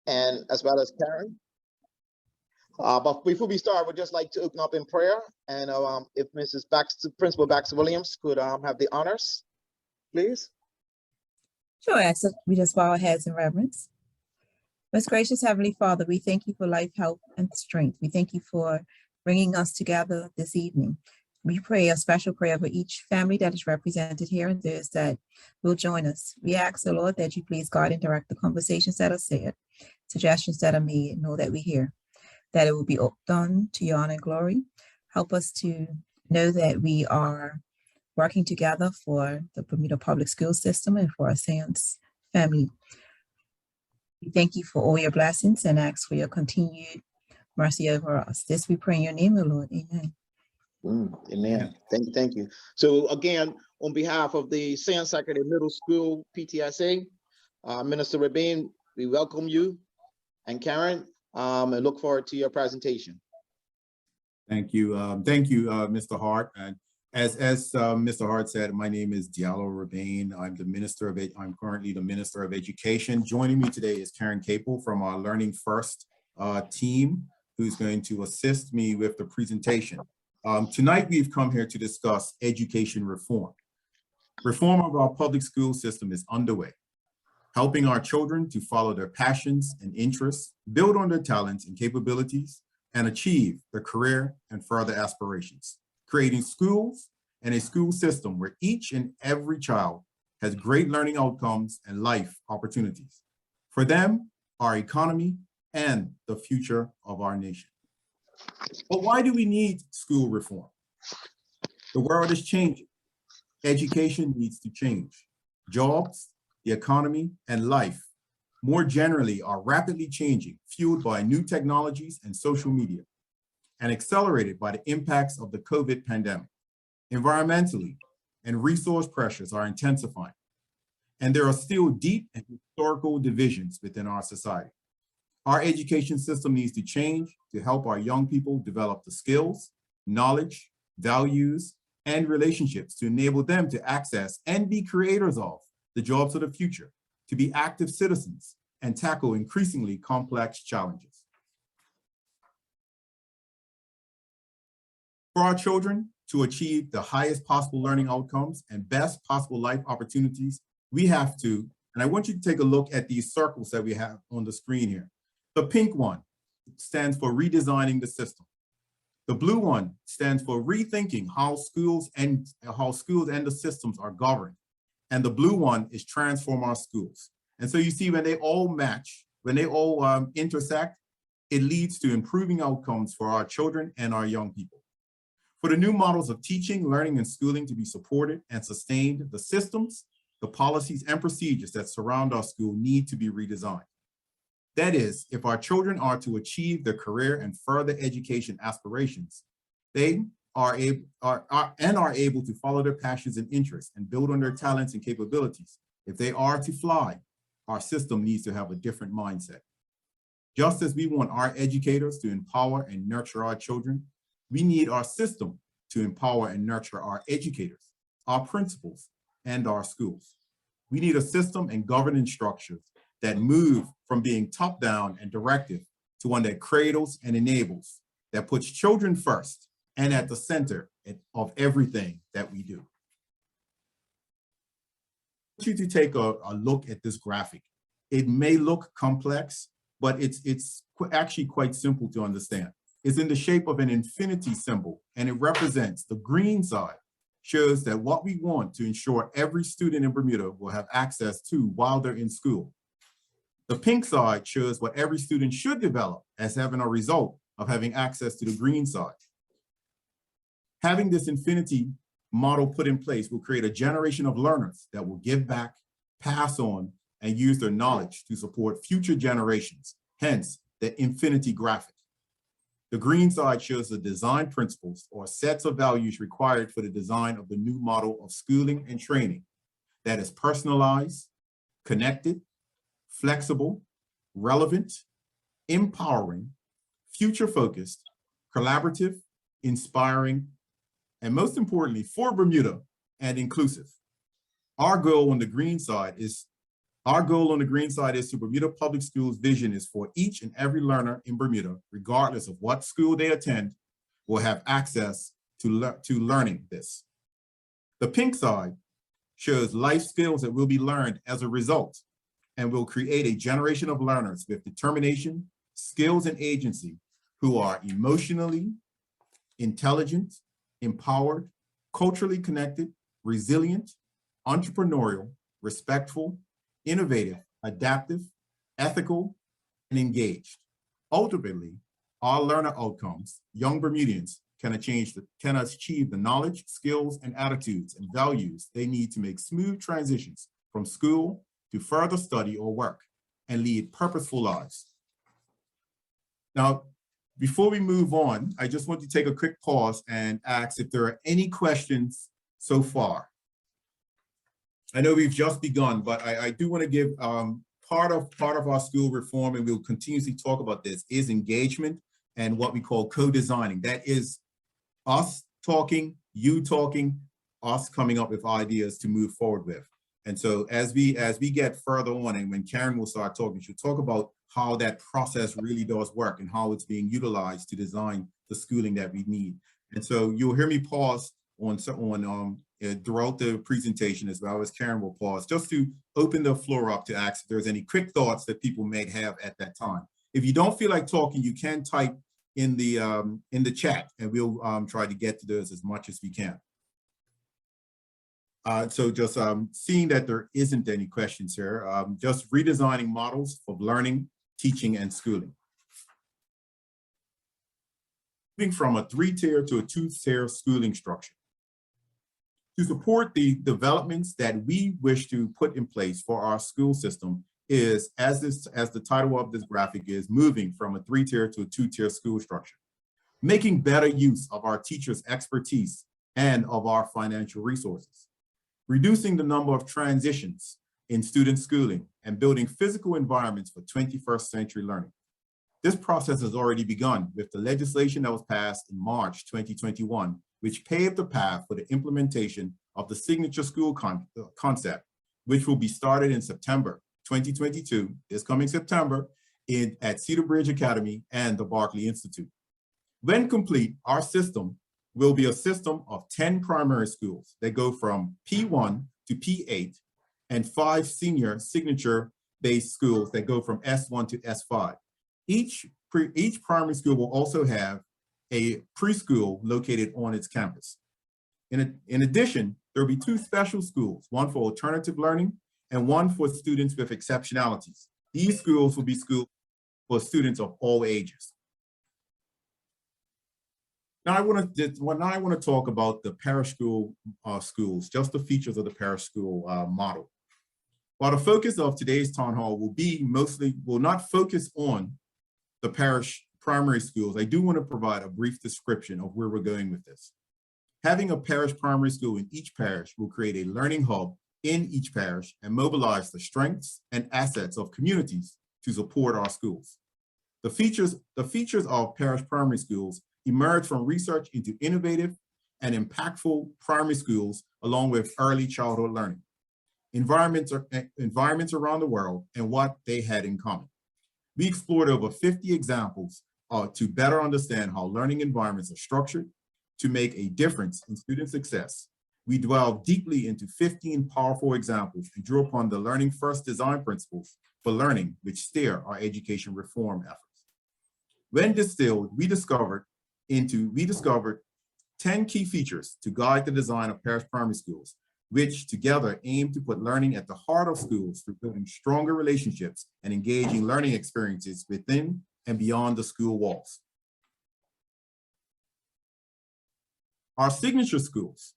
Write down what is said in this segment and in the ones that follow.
and as well as Karen. But before we start, we'd just like to open up in prayer. And if Mrs. Baxter, Principal Baxter Williams could have the honors, please. Sure, so we just bow our heads in reverence. Most gracious Heavenly Father, we thank you for life, health, and strength. We thank you for bringing us together this evening. We pray a special prayer for each family that is represented here and those that will join us. We ask, the Lord, that you please guide and direct the conversations that are said, suggestions that are made, and all that we hear, that it will be done to your honor and glory. Help us to know that we are working together for the Bermuda public school system and for our Strands family. We thank you for all your blessings and ask for your continued mercy over us. This we pray in your name, O Lord. Amen. Amen. Thank you. So again, on behalf of the Strands Secondary Middle School PTSA, Minister Rabin, we welcome you and Karen, and look forward to your presentation. Thank you. Mr. Hart. And as Mr. Hart said, my name is Diallo Rabin. I'm currently the Minister of Education. Joining me today is Karen Capel from our Learning First team, who's going to assist me with the presentation. Tonight, we've come here to discuss education reform. Reform of our public school system is underway, helping our children to follow their passions and interests, build on their talents and capabilities, and achieve their career and further aspirations, creating schools and a school system where each and every child has great learning outcomes and life opportunities. For them, our economy, and the future of our nation. But why do we need school reform? The world is changing. Education needs to change. Jobs, the economy, and life, more generally, are rapidly changing, fueled by new technologies and social media, and accelerated by the impacts of the COVID pandemic. Environmentally and resource pressures are intensifying, and there are still deep and historical divisions within our society. Our education system needs to change to help our young people develop the skills, knowledge, values, and relationships to enable them to access and be creators of the jobs of the future, to be active citizens and tackle increasingly complex challenges. For our children to achieve the highest possible learning outcomes and best possible life opportunities, we have to, and I want you to take a look at these circles that we have on the screen here. The pink one stands for redesigning the system. The blue one stands for rethinking how schools and the systems are governed. And the blue one is transform our schools. And so you see, when they all match, when they all intersect, it leads to improving outcomes for our children and our young people. For the new models of teaching, learning, and schooling to be supported and sustained, the systems, the policies, and procedures that surround our school need to be redesigned. That is, if our children are to achieve their career and further education aspirations, they are able to follow their passions and interests and build on their talents and capabilities. If they are to fly, our system needs to have a different mindset. Just as we want our educators to empower and nurture our children, we need our system to empower and nurture our educators, our principals, and our schools. We need a system and governance structures that move from being top-down and directive to one that cradles and enables, that puts children first and at the center of everything that we do. I want you to take a look at this graphic. It may look complex, but it's actually quite simple to understand. It's in the shape of an infinity symbol, and it represents the green side, shows that what we want to ensure every student in Bermuda will have access to while they're in school. The pink side shows what every student should develop as having a result of having access to the green side. Having this infinity model put in place will create a generation of learners that will give back, pass on, and use their knowledge to support future generations, hence the infinity graphic. The green side shows the design principles or sets of values required for the design of the new model of schooling and training that is personalized, connected, flexible, relevant, empowering, future-focused, collaborative, inspiring, and most importantly, for Bermuda, and inclusive. Our goal on the green side is Our goal on the green side is to Bermuda Public Schools' vision is for each and every learner in Bermuda, regardless of what school they attend, will have access to learning this. The pink side shows life skills that will be learned as a result and will create a generation of learners with determination, skills, and agency who are emotionally intelligent, empowered, culturally connected, resilient, entrepreneurial, respectful, innovative, adaptive, ethical, and engaged. Ultimately, our learner outcomes, young Bermudians, can achieve the knowledge, skills, and attitudes and values they need to make smooth transitions from school to further study or work and lead purposeful lives. Now, before we move on, I just want to take a quick pause and ask if there are any questions so far. I know we've just begun, but I do want to give part of our school reform, and we'll continuously talk about this, is engagement and what we call co-designing. That is us talking, you talking, us coming up with ideas to move forward with. And so as we get further on, and when Karen will start talking, she'll talk about how that process really does work and how it's being utilized to design the schooling that we need. And so you'll hear me pause throughout the presentation, as well as Karen will pause, just to open the floor up to ask if there's any quick thoughts that people may have at that time. If you don't feel like talking, you can type in the chat, and we'll try to get to those as much as we can. So just seeing that there isn't any questions here, just redesigning models for learning, teaching, and schooling. Moving from a 3-tier to a 2-tier schooling structure. To support the developments that we wish to put in place for our school system is, as the title of this graphic is, moving from a 3-tier to a 2-tier school structure. Making better use of our teachers' expertise and of our financial resources. Reducing the number of transitions in student schooling and building physical environments for 21st century learning. This process has already begun with the legislation that was passed in March 2021, which paved the path for the implementation of the signature school concept, which will be started in September 2022, this coming September, at Cedar Bridge Academy and the Barclay Institute. When complete, our system will be a system of 10 primary schools that go from P1 to P8 and 5 senior signature-based schools that go from S1 to S5. Each primary school will also have a preschool located on its campus. In addition, there will be 2 special schools, one for alternative learning and one for students with exceptionalities. These schools will be schools for students of all ages. Now I want to talk about the parish school schools, just the features of the parish school model. While the focus of today's town hall will not focus on the parish primary schools, I do want to provide a brief description of where we're going with this. Having a parish primary school in each parish will create a learning hub in each parish and mobilize the strengths and assets of communities to support our schools. The features of parish primary schools emerge from research into innovative and impactful primary schools, along with early childhood learning, environments around the world, and what they had in common. We explored over 50 examples to better understand how learning environments are structured to make a difference in student success. We delved deeply into 15 powerful examples and drew upon the learning first design principles for learning, which steer our education reform efforts. When distilled, we discovered 10 key features to guide the design of parish primary schools, which together aim to put learning at the heart of schools through building stronger relationships and engaging learning experiences within and beyond the school walls. Our signature schools.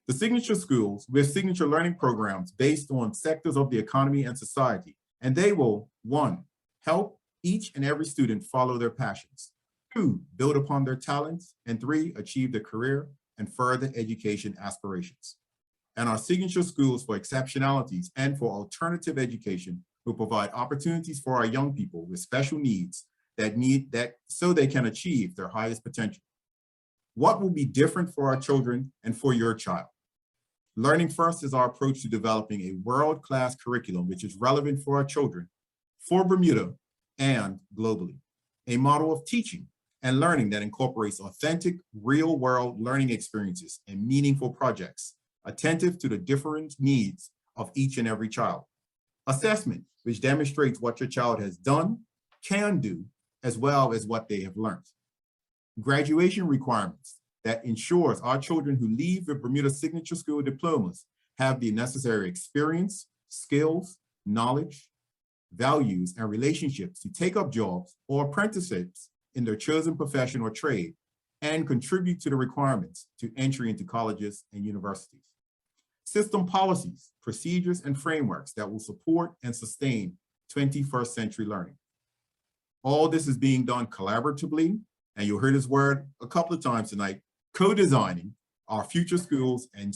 The signature schools with signature learning programs based on sectors of the economy and society, and they will, 1, help each and every student follow their passions, 2, build upon their talents, and 3, achieve their career and further education aspirations. And our signature schools for exceptionalities and for alternative education will provide opportunities for our young people with special needs so they can achieve their highest potential. What will be different for our children and for your child? Learning First is our approach to developing a world-class curriculum which is relevant for our children, for Bermuda, and globally. A model of teaching and learning that incorporates authentic, real-world learning experiences and meaningful projects, attentive to the different needs of each and every child. Assessment, which demonstrates what your child has done, can do, as well as what they have learned. Graduation requirements that ensures our children who leave with Bermuda Signature School diplomas have the necessary experience, skills, knowledge, values, and relationships to take up jobs or apprenticeships in their chosen profession or trade and contribute to the requirements to entry into colleges and universities. System policies, procedures, and frameworks that will support and sustain 21st century learning. All this is being done collaboratively, and you'll hear this word a couple of times tonight, co-designing our future schools and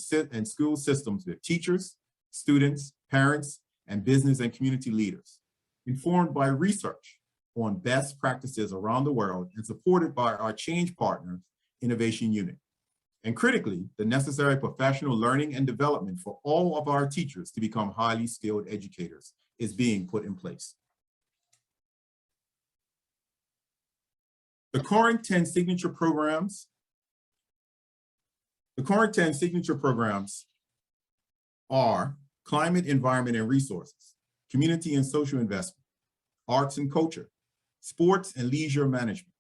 school systems with teachers, students, parents, and business and community leaders, informed by research on best practices around the world and supported by our change partners innovation unit. And critically, the necessary professional learning and development for all of our teachers to become highly skilled educators is being put in place. The current 10 signature programs are climate, environment, and resources, community and social investment, arts and culture, sports and leisure management,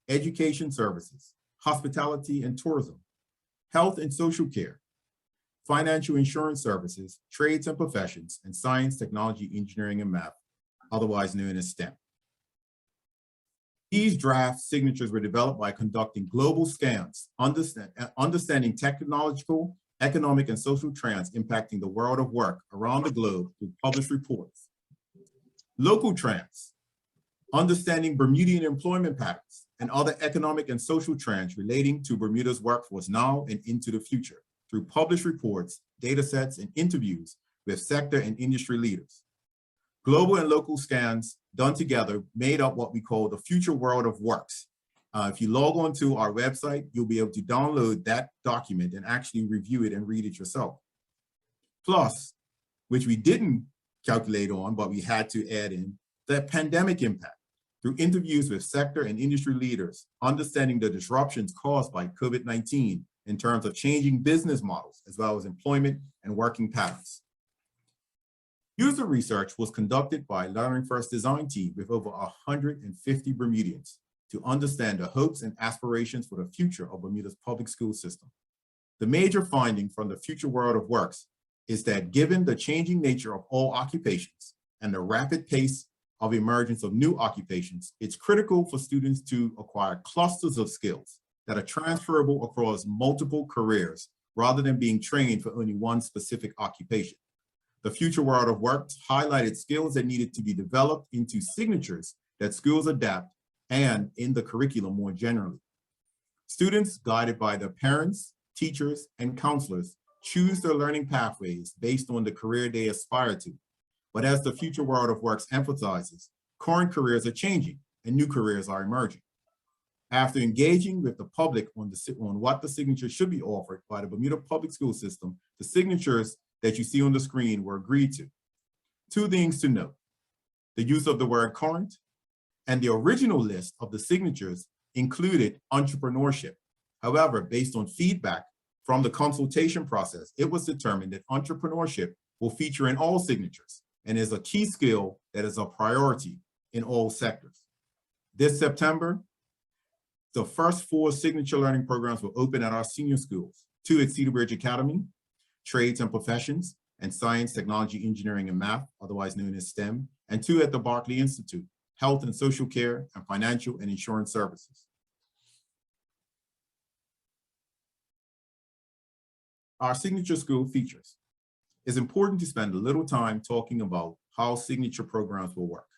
education services, hospitality and tourism, health and social care, financial insurance services, trades and professions, and science, technology, engineering, and math, otherwise known as STEM. These draft signatures were developed by conducting global scans, understanding technological, economic, and social trends impacting the world of work around the globe through published reports. Local trends, understanding Bermudian employment patterns and other economic and social trends relating to Bermuda's workforce now and into the future through published reports, data sets, and interviews with sector and industry leaders. Global and local scans done together made up what we call the future world of works. If you log on to our website, you'll be able to download that document and actually review it and read it yourself. Plus, which we didn't calculate on, but we had to add in, the pandemic impact through interviews with sector and industry leaders, understanding the disruptions caused by COVID-19 in terms of changing business models, as well as employment and working patterns. User research was conducted by Learning First design team with over 150 Bermudians to understand the hopes and aspirations for the future of Bermuda's public school system. The major finding from the future world of works is that given the changing nature of all occupations and the rapid pace of emergence of new occupations, it's critical for students to acquire clusters of skills that are transferable across multiple careers rather than being trained for only one specific occupation. The future world of work highlighted skills that needed to be developed into signatures that schools adapt and in the curriculum more generally. Students, guided by their parents, teachers, and counselors, choose their learning pathways based on the career they aspire to. But as the future world of works emphasizes, current careers are changing and new careers are emerging. After engaging with the public on what the signatures should be offered by the Bermuda public school system, the signatures that you see on the screen were agreed to. Two things to note: the use of the word current, and the original list of the signatures included entrepreneurship. However, based on feedback from the consultation process, it was determined that entrepreneurship will feature in all signatures and is a key skill that is a priority in all sectors. This September, the first 4 signature learning programs will open at our senior schools, 2 at Cedar Bridge Academy, Trades and Professions, and Science, Technology, Engineering, and Math, otherwise known as STEM, and 2 at the Berkeley Institute, Health and Social Care, and Financial and Insurance Services. Our signature school features. It's important to spend a little time talking about how signature programs will work.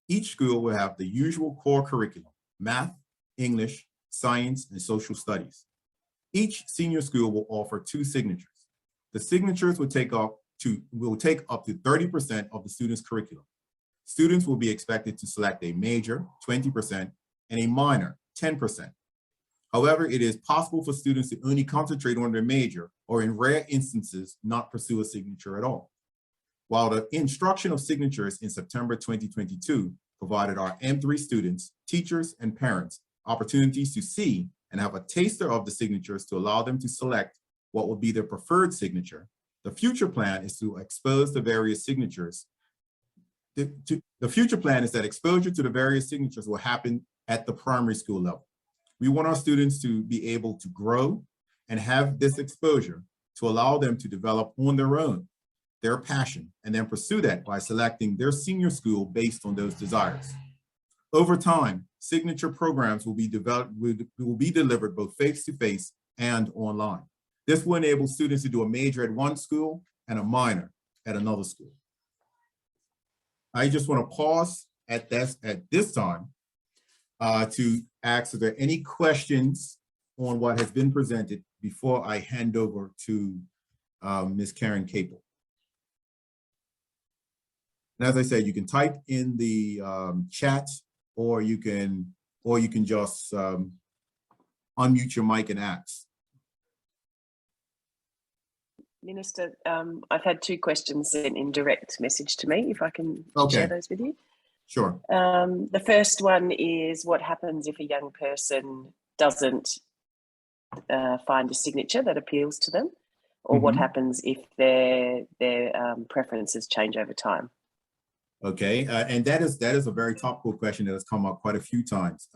Each school will have the usual core curriculum: math, English, science, and social studies. Each senior school will offer 2 signatures. The signatures will take up to 30% of the student's curriculum. Students will be expected to select a major, 20%, and a minor, 10%. However, it is possible for students to only concentrate on their major, or in rare instances, not pursue a signature at all. While the instruction of signatures in September 2022 provided our M3 students, teachers, and parents opportunities to see and have a taster of the signatures to allow them to select what will be their preferred signature, the future plan is to expose the various signatures. The future plan is that exposure to the various signatures will happen at the primary school level. We want our students to be able to grow and have this exposure to allow them to develop on their own their passion, and then pursue that by selecting their senior school based on those desires. Over time, signature programs will be developed, will be delivered both face-to-face and online. This will enable students to do a major at one school and a minor at another school. I just want to pause at this time to ask if there are any questions on what has been presented before I hand over to Ms. Karen Capel. And as I said, you can type in the chat, or you can just unmute your mic and ask. Minister, I've had 2 questions sent in direct message to me, if I can share those with you. Sure. The first one is, what happens if a young person doesn't find a signature that appeals to them? Or what happens if their preferences change over time? Okay, and that is a very topical question that has come up quite a few times.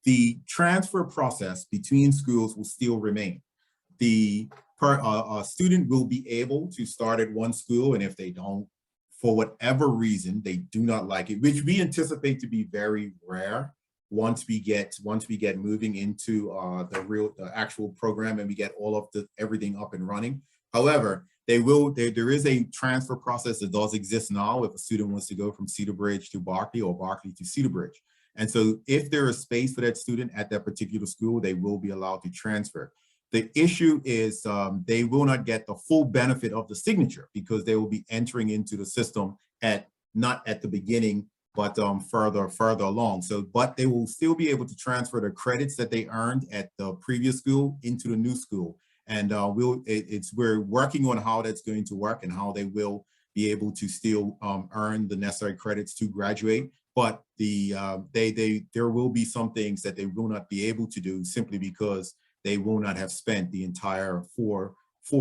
The transfer process between schools will still remain. The student will be able to start at one school, and if they don't, for whatever reason, they do not like it, which we anticipate to be very rare once we get moving into the actual program and we get all of everything up and running. However, there is a transfer process that does exist now if a student wants to go from Cedar Bridge to Berkeley or Berkeley to Cedar Bridge. And so if there is space for that student at that particular school, they will be allowed to transfer. The issue is they will not get the full benefit of the signature because they will be entering into the system not at the beginning, but further along. So, but they will still be able to transfer the credits that they earned at the previous school into the new school. And we're working on how that's going to work and how they will be able to still earn the necessary credits to graduate. But there will be some things that they will not be able to do simply because they will not have spent the entire four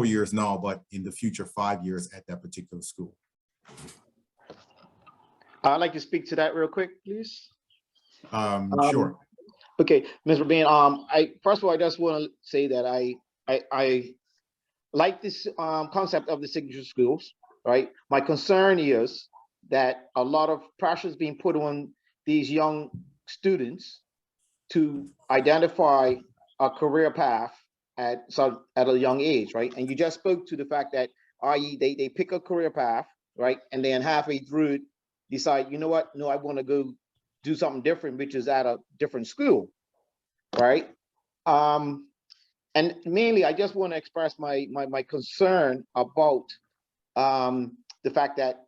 years now, but in the future 5 years at that particular school. I'd like to speak to that real quick, please. Sure. Okay, Ms. Rabin, first of all, I just want to say that I like this concept of the signature schools, right? My concern is that a lot of pressure is being put on these young students to identify a career path at a young age, right? And you just spoke to the fact that, i.e., they pick a career path, right? And then halfway through it, decide, you know what? No, I want to go do something different, which is at a different school, right? And mainly, I just want to express my concern about the fact that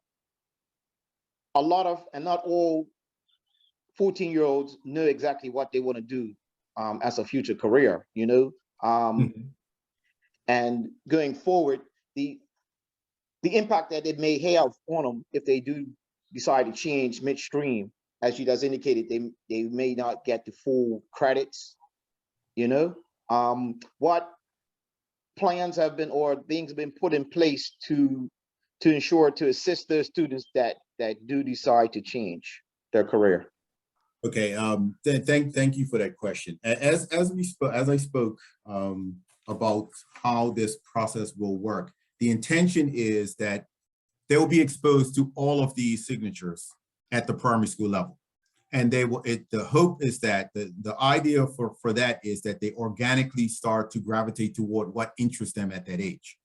a lot of, and not all 14-year-olds know exactly what they want to do as a future career, you know? And going forward, the impact that it may have on them if they do decide to change midstream, as you just indicated, they may not get the full credits, you know? What plans have been, or things have been put in place to ensure, to assist those students that do decide to change their career? Okay, thank you for that question. As I spoke about how this process will work, the intention is that they will be exposed to all of these signatures at the primary school level. And they will, the hope is that the idea for that is that they organically start to gravitate toward what interests them at that age.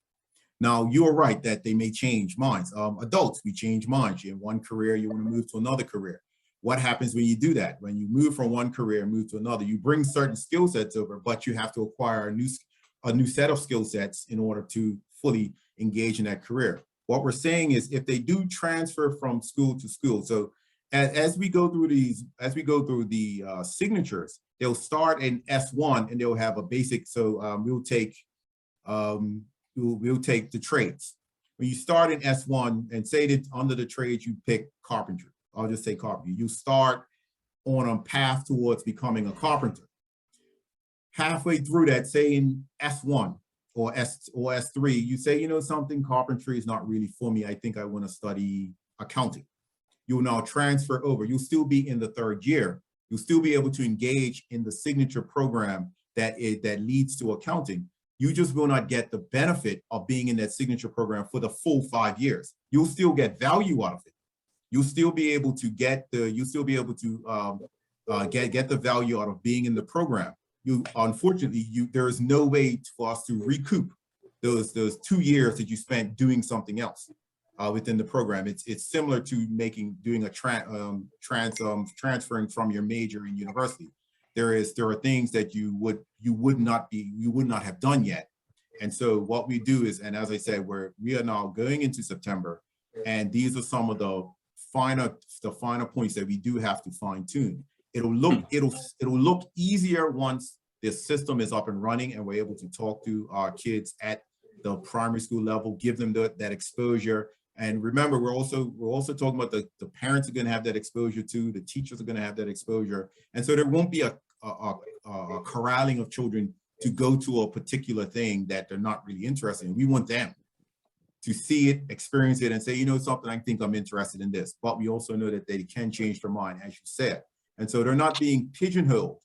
Now, you're right that they may change minds. Adults, we change minds. You're in one career, you want to move to another career. What happens when you do that? When you move from one career and move to another, you bring certain skill sets over, but you have to acquire a new set of skill sets in order to fully engage in that career. What we're saying is if they do transfer from school to school, so as we go through the signatures, they'll start in S1 and they'll have a basic. So we'll take the trades. When you start in S1 and say that under the trades you pick carpentry, I'll just say carpentry. You start on a path towards becoming a carpenter. Halfway through that, say in S1 or S3, you say, you know something, carpentry is not really for me. I think I want to study accounting. You'll now transfer over. You'll still be in the third year. You'll still be able to engage in the signature program that leads to accounting. You just will not get the benefit of being in that signature program for the full 5 years. You'll still get value out of it. You'll still be able to get the get the value out of being in the program. Unfortunately, there is no way for us to recoup those 2 years that you spent doing something else within the program. It's similar to doing a transferring from your major in university. There are things that you would not have done yet. And so what we do is, and as I said, we are now going into September, and these are some of the finer points that we do have to fine tune. It'll look easier once the system is up and running and we're able to talk to our kids at the primary school level, give them that exposure. And remember, we're also talking about the parents are going to have that exposure too. The teachers are going to have that exposure, and so there won't be a corralling of children to go to a particular thing that they're not really interested in. We want them to see it, experience it, and say, you know something, I think I'm interested in this. But we also know that they can change their mind, as you said, and so they're not being pigeonholed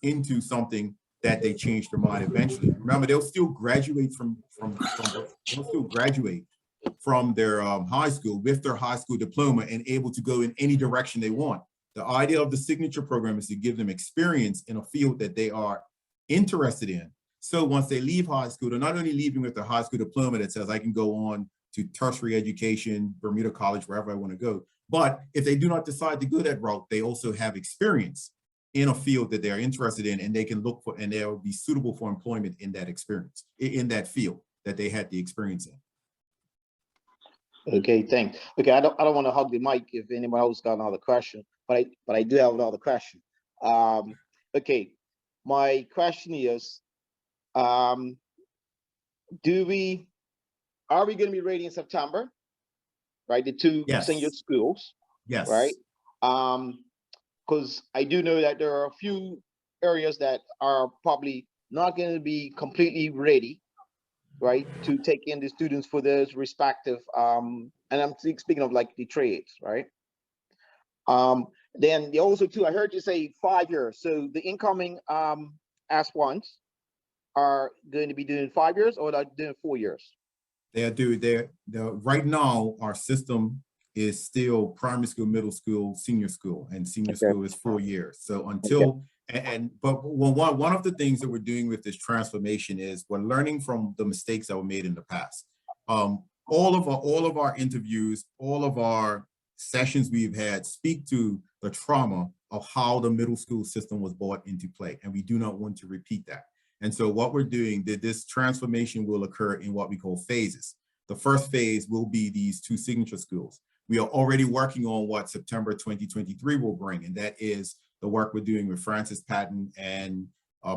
into something that they change their mind eventually. Remember, they'll still graduate from their high school with their high school diploma and able to go in any direction they want. The idea of the signature program is to give them experience in a field that they are interested in. So once they leave high school, they're not only leaving with their high school diploma that says I can go on to tertiary education, Bermuda College, wherever I want to go. But if they do not decide to go that route, they also have experience in a field that they're interested in, and they can look for, and they'll be suitable for employment in that experience, in that field that they had the experience in. Okay, thanks. Okay, I don't want to hug the mic if anyone else got another question, but I do have another question. Okay, my question is, are we going to be ready in September? Right, the two senior schools. Yes. Right. Because I do know that there are a few areas that are probably not going to be completely ready, right, to take in the students for those respective, and I'm speaking of like the trades, right? Then they also too, I heard you say 5 years. So the incoming S1s are going to be doing 5 years, or they're doing 4 years? They're right now, our system is still primary school, middle school, senior school, and senior school is 4 years. So until, but one of the things that we're doing with this transformation is we're learning from the mistakes that were made in the past. All of our interviews, all of our sessions we've had speak to the trauma of how the middle school system was brought into play, and we do not want to repeat that. And so what we're doing, this transformation will occur in what we call phases. The first phase will be these two signature schools. We are already working on what September 2023 will bring, and that is the work we're doing with Francis Patton and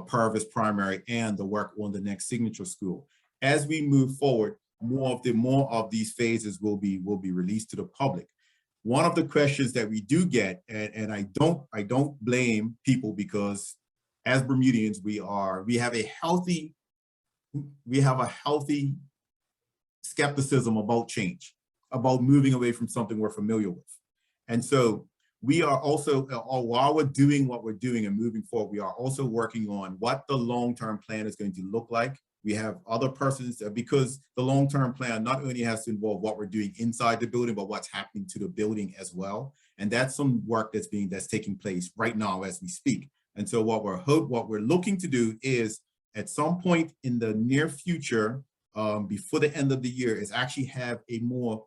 Parish Primary, and the work on the next signature school. As we move forward, more of these phases will be released to the public. One of the questions that we do get, and I don't blame people, because as Bermudians, we have a healthy skepticism about change, about moving away from something we're familiar with. And so we are also, while we're doing what we're doing and moving forward, we are also working on what the long-term plan is going to look like. We have other persons, because the long-term plan not only has to involve what we're doing inside the building, but what's happening to the building as well. And that's some work that's taking place right now as we speak. And so what we're looking to do is, at some point in the near future, before the end of the year, is actually have a more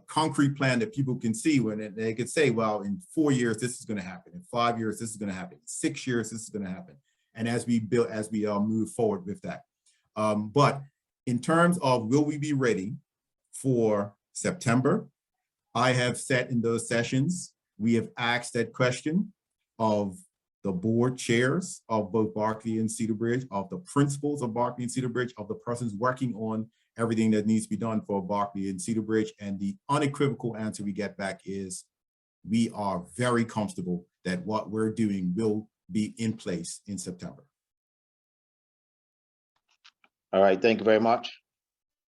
concrete plan that people can see, when they could say, well, in 4 years, this is going to happen. In 5 years, this is going to happen. In 6 years, this is going to happen. And as we move forward with that. But in terms of will we be ready for September, I have said in those sessions we have asked that question of the board chairs of both Berkeley and Cedar Bridge, of the principals of Berkeley and Cedar Bridge, of the persons working on everything that needs to be done for Berkeley and Cedar Bridge. And the unequivocal answer we get back is, we are very comfortable that what we're doing will be in place in September. All right, thank you very much.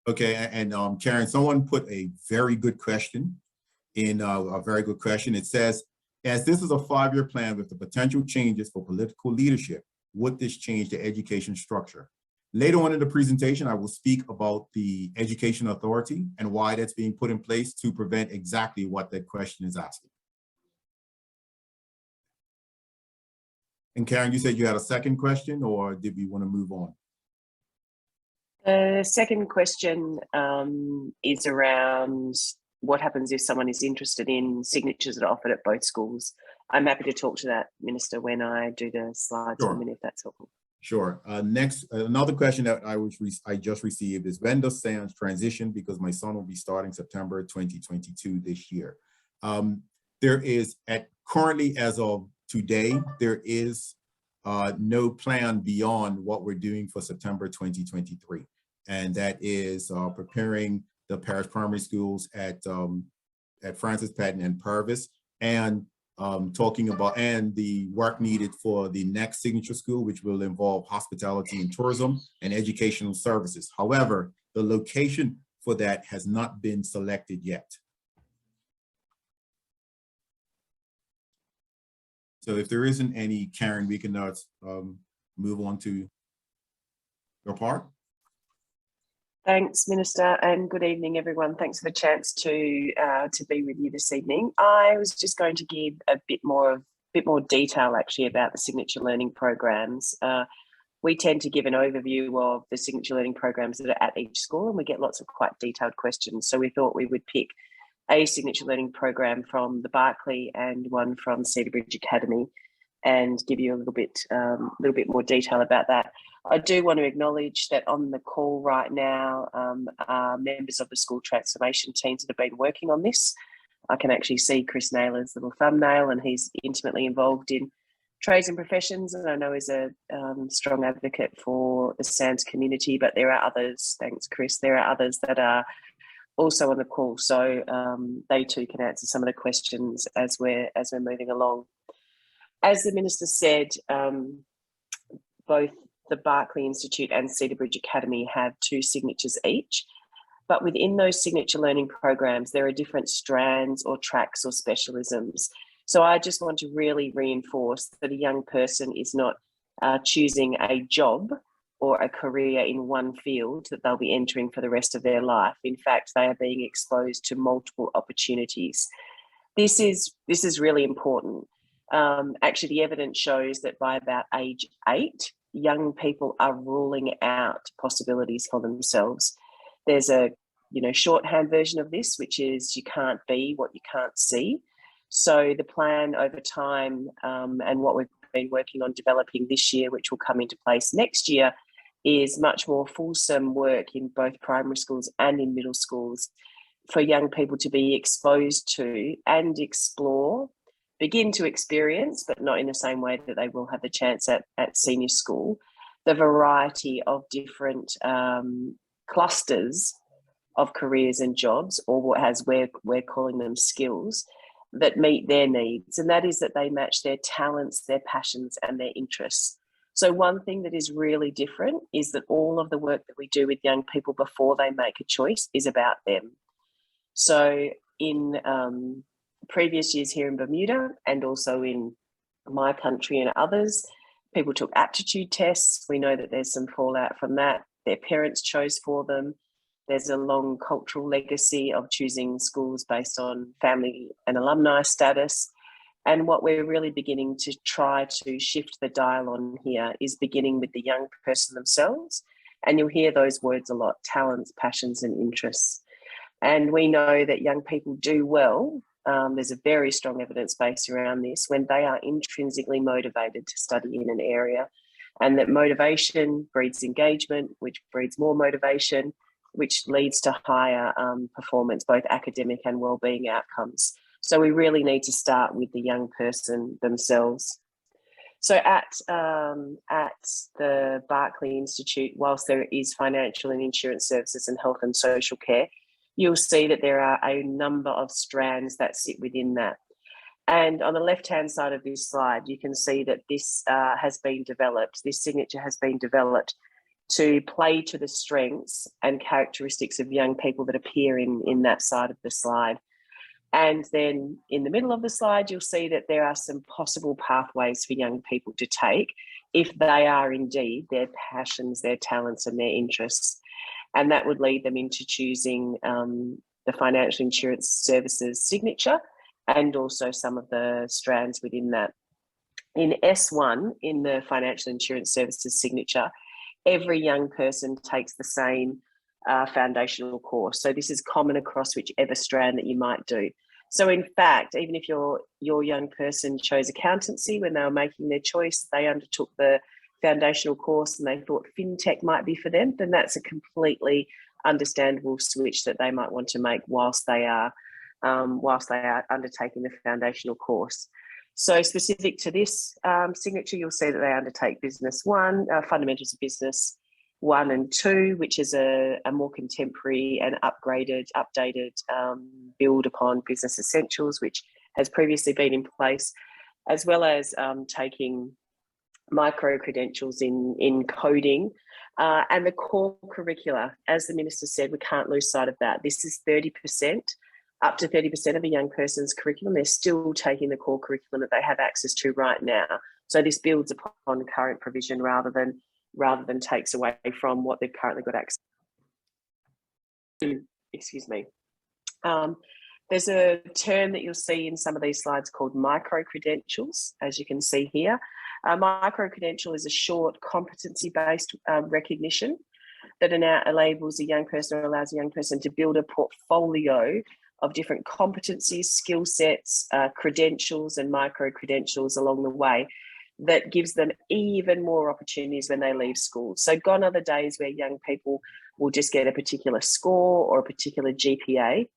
Okay, and Karen, someone put a very good question in, a very good question. It says, as this is a 5-year plan with the potential changes for political leadership, would this change the education structure? Later on in the presentation, I will speak about the Education Authority and why that's being put in place to prevent exactly what that question is asking. And Karen, you said you had a second question, or did we want to move on? The second question is around what happens if someone is interested in signatures that are offered at both schools. I'm happy to talk to that, Minister, when I do the slides Sure. in a minute, if that's helpful. Sure. Next, another question that I just received is, when does Strands transition? Because my son will be starting September 2022 this year. There is, currently as of today, there is no plan beyond what we're doing for September 2023. And that is preparing the parish primary schools at Francis Patton and Parish, and talking about the work needed for the next signature school, which will involve hospitality and tourism and educational services. However, the location for that has not been selected yet. So if there isn't any, Karen, we can move on to your part. Thanks, Minister, and good evening, everyone. Thanks for the chance to be with you this evening. I was just going to give a bit more detail, actually, about the signature learning programs. We tend to give an overview of the signature learning programs that are at each school, and we get lots of quite detailed questions. So we thought we would pick a signature learning program from the Berkeley and one from Cedar Bridge Academy, and give you a little bit more detail about that. I do want to acknowledge that on the call right now are members of the school transformation teams that have been working on this. I can actually see Chris Naylor's little thumbnail, and he's intimately involved in trades and professions, and I know is a strong advocate for the Strands community, but there are others, thanks Chris, there are others that are also on the call, so they too can answer some of the questions as we're moving along. As the Minister said, both the Berkeley Institute and Cedar Bridge Academy have 2 signatures each, but within those signature learning programs, there are different strands or tracks or specialisms. So I just want to really reinforce that a young person is not choosing a job or a career in one field that they'll be entering for the rest of their life. In fact, they are being exposed to multiple opportunities. This is really important. Actually, the evidence shows that by about age 8, young people are ruling out possibilities for themselves. There's a shorthand version of this, which is you can't be what you can't see. So the plan over time, and what we've been working on developing this year, which will come into place next year, is much more fulsome work in both primary schools and in middle schools for young people to be exposed to and explore, begin to experience, but not in the same way that they will have the chance at senior school, the variety of different clusters of careers and jobs, or as we're calling them, skills, that meet their needs. And that is that they match their talents, their passions, and their interests. So one thing that is really different is that all of the work that we do with young people before they make a choice is about them. So in previous years here in Bermuda, and also in my country and others, people took aptitude tests. We know that there's some fallout from that. Their parents chose for them. There's a long cultural legacy of choosing schools based on family and alumni status. And what we're really beginning to try to shift the dial on here is beginning with the young person themselves. And you'll hear those words a lot: talents, passions, and interests. And we know that young people do well. There's a very strong evidence base around this when they are intrinsically motivated to study in an area, and that motivation breeds engagement, which breeds more motivation, which leads to higher performance, both academic and wellbeing outcomes. So we really need to start with the young person themselves. So at the Barclay Institute, whilst there is financial and insurance services and health and social care, you'll see that there are a number of strands that sit within that. And on the left-hand side of this slide, you can see that this has been developed, this signature has been developed to play to the strengths and characteristics of young people that appear in that side of the slide. And then in the middle of the slide, you'll see that there are some possible pathways for young people to take if they are indeed their passions, their talents and their interests. And that would lead them into choosing the financial insurance services signature and also some of the strands within that. In S1, in the financial insurance services signature, every young person takes the same foundational course. So this is common across whichever strand that you might do. So in fact, even if your young person chose accountancy when they were making their choice, they undertook the foundational course and they thought fintech might be for them, then that's a completely understandable switch that they might want to make whilst they are undertaking the foundational course. So specific to this signature, you'll see that they undertake Business 1, Fundamentals of Business 1 and 2, which is a more contemporary and updated build upon Business Essentials, which has previously been in place, as well as taking micro-credentials in coding and the core curricula. As the Minister said, we can't lose sight of that. This is 30%. Up to 30% of a young person's curriculum, they're still taking the core curriculum that they have access to right now. So this builds upon current provision rather than takes away from what they've currently got access to. Excuse me. There's a term that you'll see in some of these slides called micro-credentials, as you can see here. A micro-credential is a short competency-based recognition that enables a young person or allows a young person to build a portfolio of different competencies, skill sets, credentials and micro-credentials along the way that gives them even more opportunities when they leave school. So gone are the days where young people will just get a particular score or a particular GPA.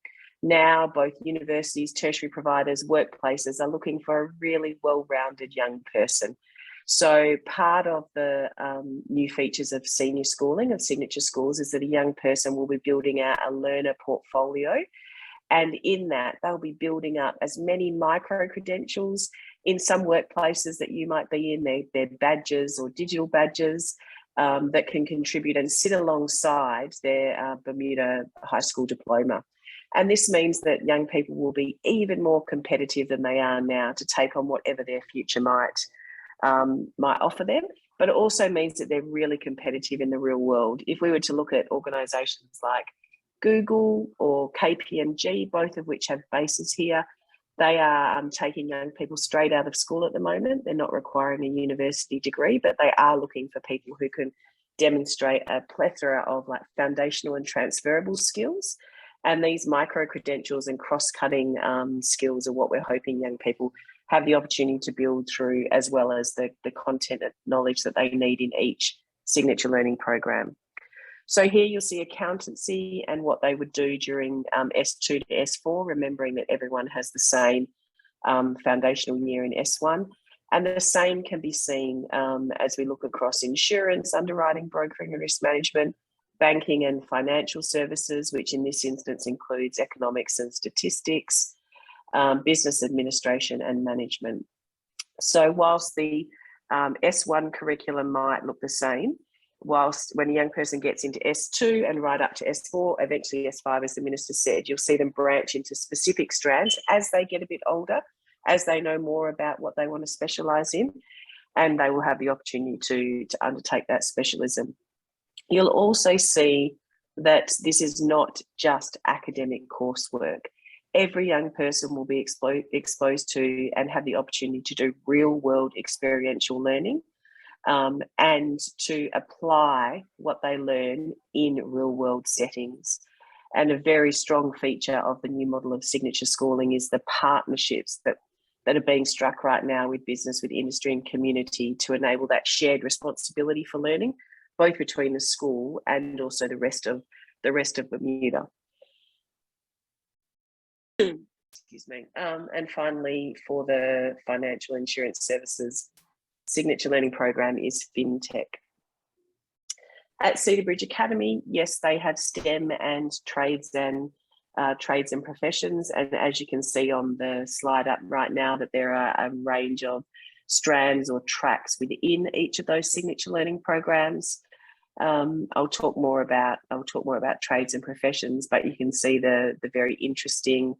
Now, both universities, tertiary providers, workplaces are looking for a really well-rounded young person. So part of the new features of senior schooling, of signature schools, is that a young person will be building out a learner portfolio. And in that, they'll be building up as many micro-credentials. In some workplaces that you might be in, they're badges or digital badges that can contribute and sit alongside their Bermuda high school diploma. And this means that young people will be even more competitive than they are now to take on whatever their future might offer them. But it also means that they're really competitive in the real world. If we were to look at organisations like Google or KPMG, both of which have bases here, they are taking young people straight out of school at the moment. They're not requiring a university degree, but they are looking for people who can demonstrate a plethora of like foundational and transferable skills. And these micro-credentials and cross-cutting skills are what we're hoping young people have the opportunity to build through, as well as the content and knowledge that they need in each signature learning program. So here you'll see accountancy and what they would do during S2 to S4, remembering that everyone has the same foundational year in S1. And the same can be seen as we look across insurance, underwriting, brokering and risk management, banking and financial services, which in this instance includes economics and statistics, business administration and management. So whilst the S1 curriculum might look the same, whilst when a young person gets into S2 and right up to S4, eventually S5, as the Minister said, you'll see them branch into specific strands as they get a bit older, as they know more about what they want to specialise in, and they will have the opportunity to undertake that specialism. You'll also see that this is not just academic coursework. Every young person will be exposed to and have the opportunity to do real-world experiential learning and to apply what they learn in real-world settings. And a very strong feature of the new model of signature schooling is the partnerships that are being struck right now with business, with industry and community to enable that shared responsibility for learning, both between the school and also the rest of Bermuda. excuse me. And finally, for the financial insurance services signature learning program is FinTech. At Cedar Bridge Academy, yes, they have STEM and trades and professions. And as you can see on the slide up right now, that there are a range of strands or tracks within each of those signature learning programs. I'll talk more about trades and professions, but you can see the very interesting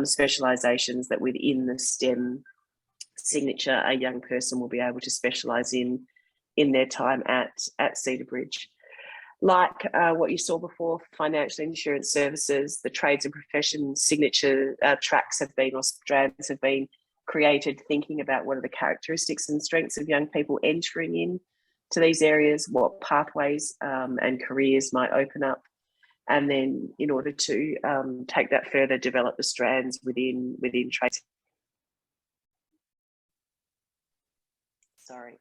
specializations that within the STEM signature a young person will be able to specialize in their time at Cedar Bridge. Like what you saw before, financial insurance services, the trades and professions signature tracks have been, or strands have been created thinking about what are the characteristics and strengths of young people entering in to these areas, what pathways and careers might open up, and then in order to take that further, develop the strands within trades. Sorry.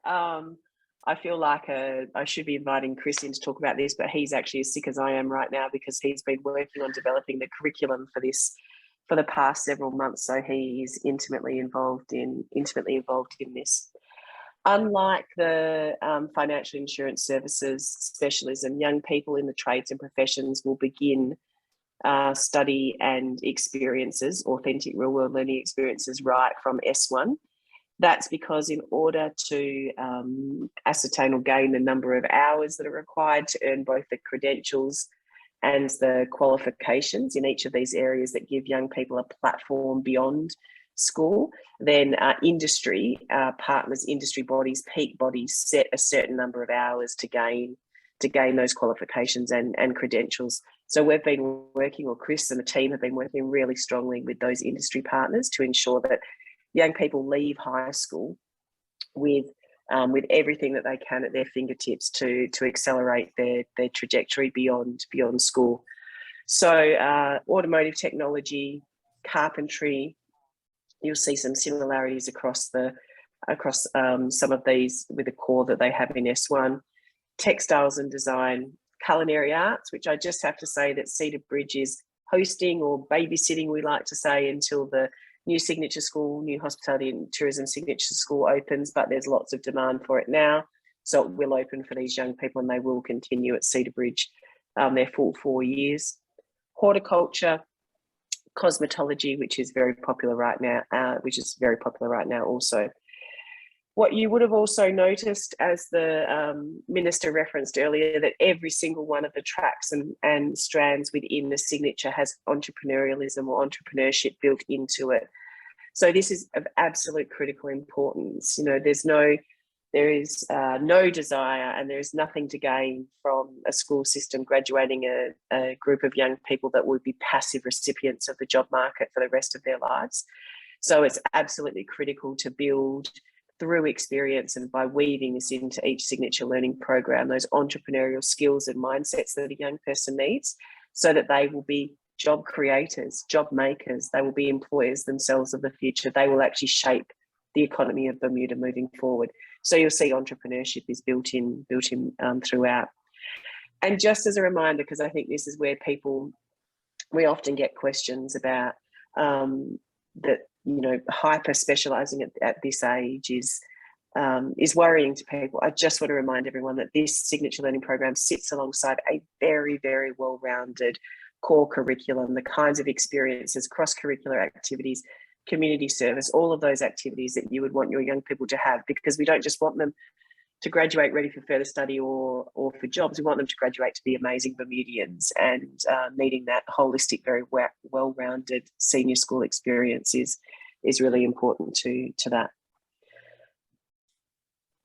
I feel like I should be inviting Chris in to talk about this, but he's actually as sick as I am right now because he's been working on developing the curriculum for this for the past several months. So he is intimately involved in this. Unlike the financial insurance services specialism, young people in the trades and professions will begin study and experiences, authentic real world learning experiences, right from S1. That's because in order to ascertain or gain the number of hours that are required to earn both the credentials and the qualifications in each of these areas that give young people a platform beyond school, then industry partners, industry bodies, peak bodies set a certain number of hours to gain those qualifications and credentials. So we've been working, or Chris and the team have been working really strongly with those industry partners to ensure that young people leave high school with everything that they can at their fingertips to accelerate their trajectory beyond school. So automotive technology, carpentry, you'll see some similarities across some of these with the core that they have in S1. Textiles and design, culinary arts, which I just have to say that Cedar Bridge is hosting or babysitting, we like to say, until the new signature school, new hospitality and tourism signature school opens, but there's lots of demand for it now. So it will open for these young people and they will continue at Cedar Bridge their full 4 years. Horticulture, cosmetology, which is very popular right now, also. What you would have also noticed, as the Minister referenced earlier, that every single one of the tracks and strands within the signature has entrepreneurialism or entrepreneurship built into it. So this is of absolute critical importance. You know, there is no desire and there is nothing to gain from a school system graduating a group of young people that would be passive recipients of the job market for the rest of their lives. So it's absolutely critical to build through experience and by weaving this into each signature learning program, those entrepreneurial skills and mindsets that a young person needs so that they will be job creators, job makers, they will be employers themselves of the future. They will actually shape the economy of Bermuda moving forward. So you'll see entrepreneurship is built in throughout. And just as a reminder, because I think this is where we often get questions about that, you know, hyper specializing at this age is worrying to people. I just want to remind everyone that this signature learning program sits alongside a very, very well-rounded core curriculum, the kinds of experiences, cross-curricular activities, community service, all of those activities that you would want your young people to have, because we don't just want them to graduate ready for further study or for jobs. We want them to graduate to be amazing Bermudians, and needing that holistic, very well-rounded senior school experience is really important to that.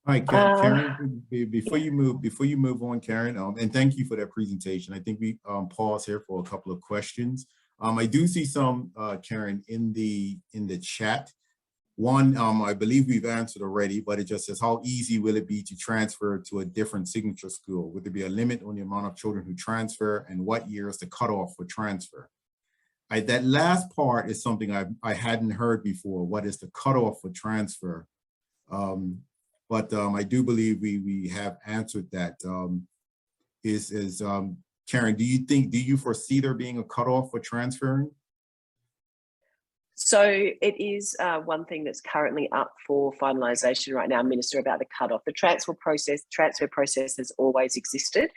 All right, Karen, before you move on, Karen, and thank you for that presentation. I think we pause here for a couple of questions. I do see some, Karen, in the chat. One, I believe we've answered already, but it just says, how easy will it be to transfer to a different signature school? Would there be a limit on the amount of children who transfer, and what year is the cutoff for transfer? That last part is something I hadn't heard before. What is the cutoff for transfer? But I do believe we have answered that. Karen, do you foresee there being a cutoff for transferring? So it is one thing that's currently up for finalisation right now, Minister, about the cut-off. The transfer process has always existed,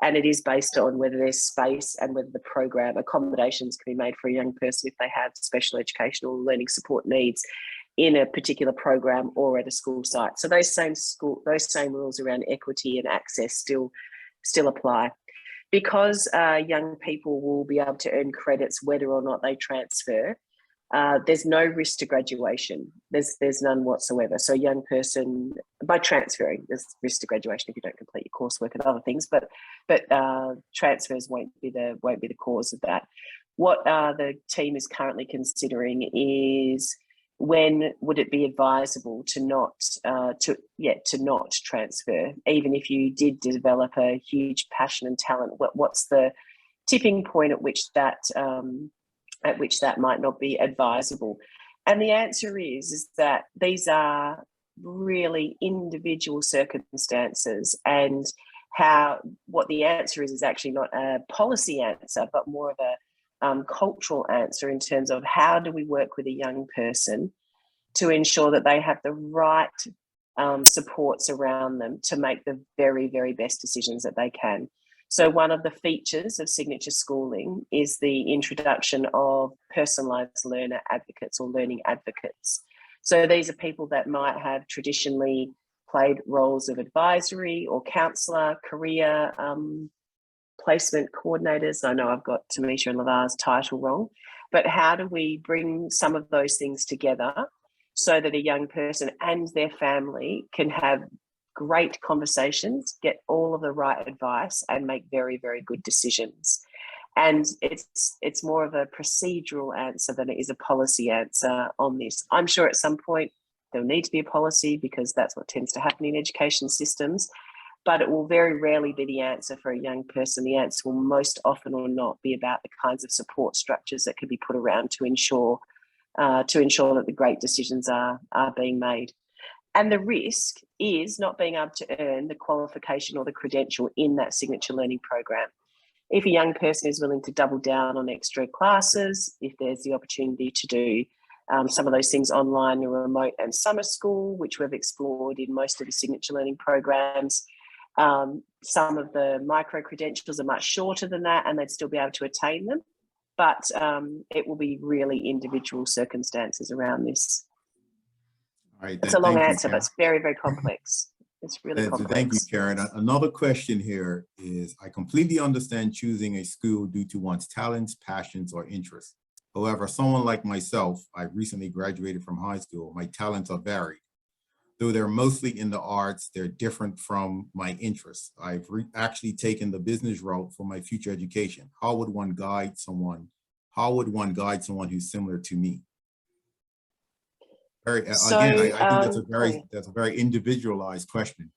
and it is based on whether there's space and whether the program accommodations can be made for a young person if they have special educational learning support needs in a particular program or at a school site. So those same rules around equity and access still apply. Because young people will be able to earn credits whether or not they transfer, there's no risk to graduation. There's none whatsoever. So a young person, by transferring, there's risk to graduation if you don't complete your coursework and other things, but transfers won't be the cause of that. What the team is currently considering is when would it be advisable to not transfer, even if you did develop a huge passion and talent. What's the tipping point at which that might not be advisable? And the answer is that these are really individual circumstances, and what the answer is actually not a policy answer, but more of a cultural answer in terms of how do we work with a young person to ensure that they have the right supports around them to make the very, very best decisions that they can. So one of the features of signature schooling is the introduction of personalised learner advocates or learning advocates. So these are people that might have traditionally played roles of advisory or counsellor, career placement coordinators. I know I've got Tamisha and Lavar's title wrong, but how do we bring some of those things together so that a young person and their family can have great conversations, get all of the right advice, and make very, very good decisions? And it's more of a procedural answer than it is a policy answer on this. I'm sure at some point there'll need to be a policy because that's what tends to happen in education systems, but it will very rarely be the answer for a young person. The answer will most often or not be about the kinds of support structures that can be put around to ensure that the great decisions are being made. And the risk is not being able to earn the qualification or the credential in that signature learning program. If a young person is willing to double down on extra classes, if there's the opportunity to do some of those things online or remote and summer school, which we've explored in most of the signature learning programs, some of the micro credentials are much shorter than that and they'd still be able to attain them. But it will be really individual circumstances around this. All right, it's a long answer, Karen. but it's very, very complex. It's really complex. Thank you, Karen. Another question here is, I completely understand choosing a school due to one's talents, passions, or interests. However, someone like myself, I recently graduated from high school. My talents are varied. Though they're mostly in the arts, they're different from my interests. I've actually taken the business route for my future education. How would one guide someone who's similar to me? I think that's a very individualized question.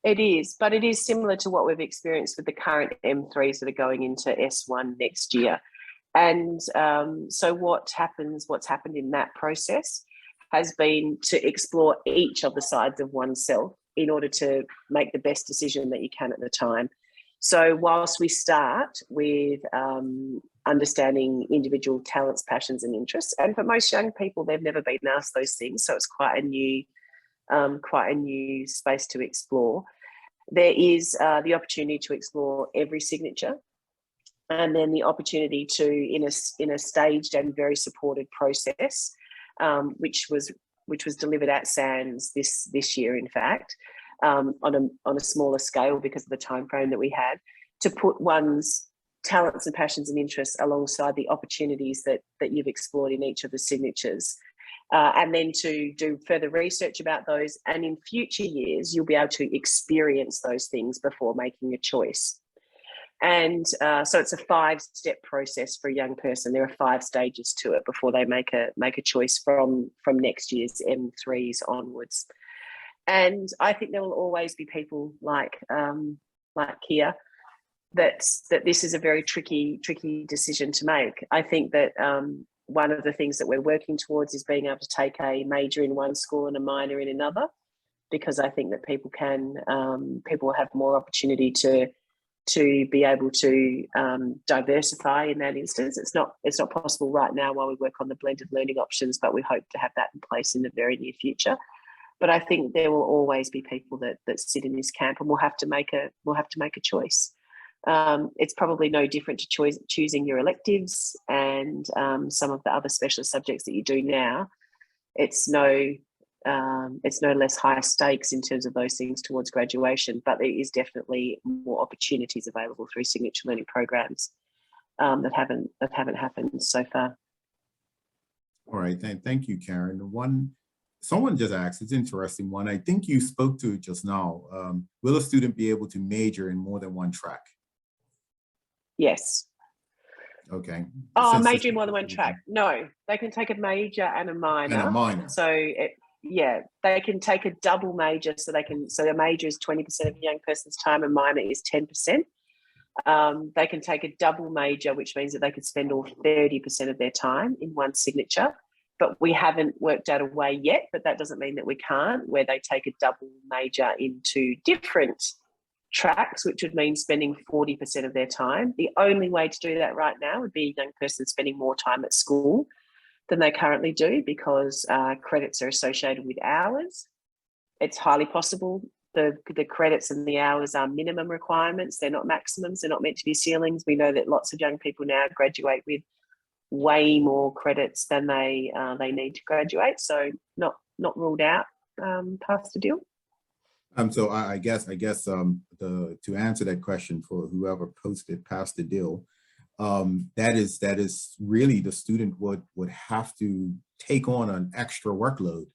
It is, but it is similar to what we've experienced with the current M3s that are going into S1 next year. And so what's happened in that process has been to explore each of the sides of oneself in order to make the best decision that you can at the time. So whilst we start with understanding individual talents, passions and interests, and for most young people, they've never been asked those things, so it's quite a new space to explore. There is the opportunity to explore every signature, and then the opportunity to, in a staged and very supported process, which was delivered at Strands this year, in fact, on a smaller scale because of the time frame that we had, to put one's talents and passions and interests alongside the opportunities that you've explored in each of the signatures, and then to do further research about those. And in future years, you'll be able to experience those things before making a choice. And so it's a 5-step process for a young person. There are 5 stages to it before they make a choice from next year's M3s onwards. And I think there will always be people like Kia that this is a very tricky decision to make. I think that one of the things that we're working towards is being able to take a major in one school and a minor in another, because I think that people have more opportunity to to be able to diversify in that instance. It's not possible right now while we work on the blended learning options, but we hope to have that in place in the very near future. But I think there will always be people that sit in this camp, and we'll have to make a choice. It's probably no different to choosing your electives and some of the other specialist subjects that you do now. It's no less high stakes in terms of those things towards graduation, but there is definitely more opportunities available through signature learning programs that haven't happened so far. All right, thank you, Karen. Someone just asked, it's an interesting one. I think you spoke to it just now. Will a student be able to major in more than one track? Yes. Okay. Oh, major in more than one track. No, they can take a major and a minor. And a minor. So they can take a double major. So a major is 20% of a young person's time, and minor is 10%. They can take a double major, which means that they could spend all 30% of their time in one signature. But we haven't worked out a way yet, but that doesn't mean that we can't, where they take a double major into different tracks, which would mean spending 40% of their time. The only way to do that right now would be a young person spending more time at school than they currently do, because credits are associated with hours. It's highly possible the credits and the hours are minimum requirements. They're not maximums. They're not meant to be ceilings. We know that lots of young people now graduate with way more credits than they need to graduate. So not ruled out past the deal. So I guess to answer that question for whoever posted past the deal, that is really the student would have to take on an extra workload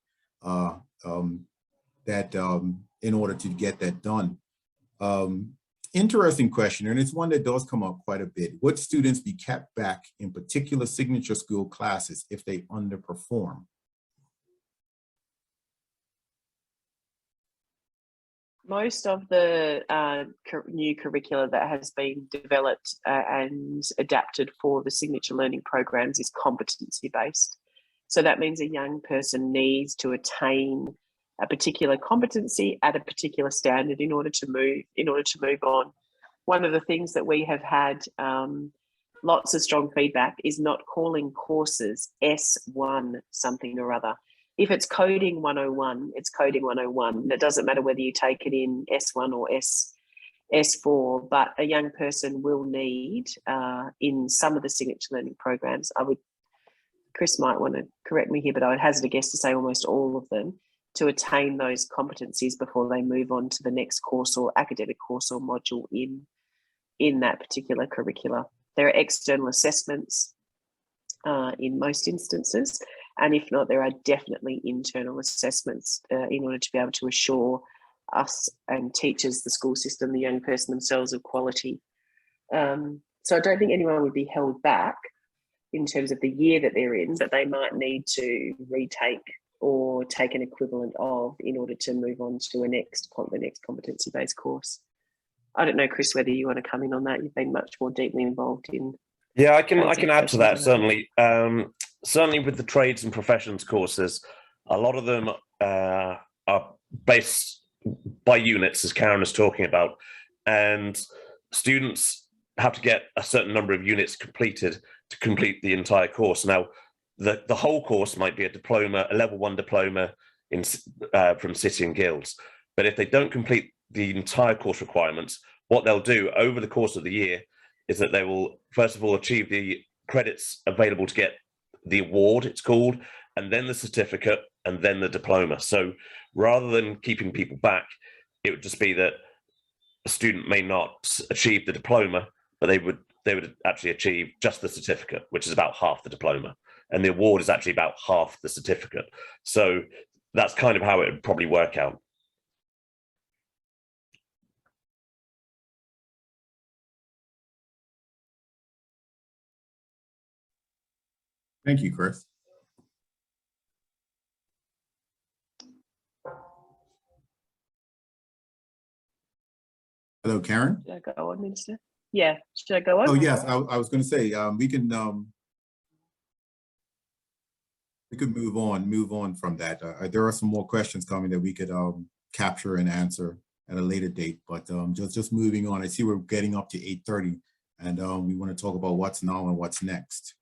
in order to get that done. Interesting question, and it's one that does come up quite a bit. Would students be kept back in particular signature school classes if they underperform? Most of the new curricula that has been developed and adapted for the signature learning programs is competency-based. So that means a young person needs to attain a particular competency at a particular standard in order to move on. One of the things that we have had lots of strong feedback is not calling courses S1 something or other. If it's coding 101, it's coding 101. And it doesn't matter whether you take it in S1 or S4, but a young person will need in some of the signature learning programs, Chris might want to correct me here, but I would hazard a guess to say almost all of them, to attain those competencies before they move on to the next course or academic course or module in that particular curricula. There are external assessments in most instances, and if not, there are definitely internal assessments in order to be able to assure us and teachers, the school system, the young person themselves of quality. So I don't think anyone would be held back in terms of the year that they're in, but they might need to retake or take an equivalent of in order to move on to the next competency-based course. I don't know, Chris, whether you want to come in on that. You've been much more deeply involved in. Yeah, I can add to that, certainly. Certainly with the trades and professions courses, a lot of them are based by units, as Karen was talking about, and students have to get a certain number of units completed to complete the entire course. Now, the whole course might be a diploma, a level 1 diploma from City and Guilds, but if they don't complete the entire course requirements, what they'll do over the course of the year is that they will, first of all, achieve the credits available to get the award, it's called, and then the certificate, and then the diploma. So rather than keeping people back, it would just be that a student may not achieve the diploma, but they would actually achieve just the certificate, which is about half the diploma. And the award is actually about half the certificate. So that's kind of how it would probably work out. Thank you, Chris. Hello, Karen. Should I go on, Minister? Yeah, should I go on? Oh, yes, I was going to say, we could move on from that. There are some more questions coming that we could capture and answer at a later date. But just moving on, I see we're getting up to 8:30, and we want to talk about what's now and what's next.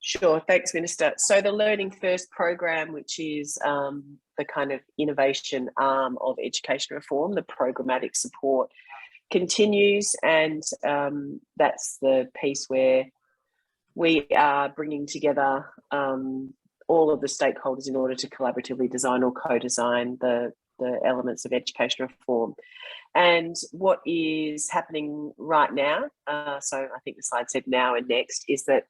Sure, thanks, Minister. So the Learning First program, which is the kind of innovation arm of education reform, the programmatic support continues, and that's the piece where we are bringing together all of the stakeholders in order to collaboratively design or co-design the elements of education reform. And what is happening right now, so I think the slide said now and next, is that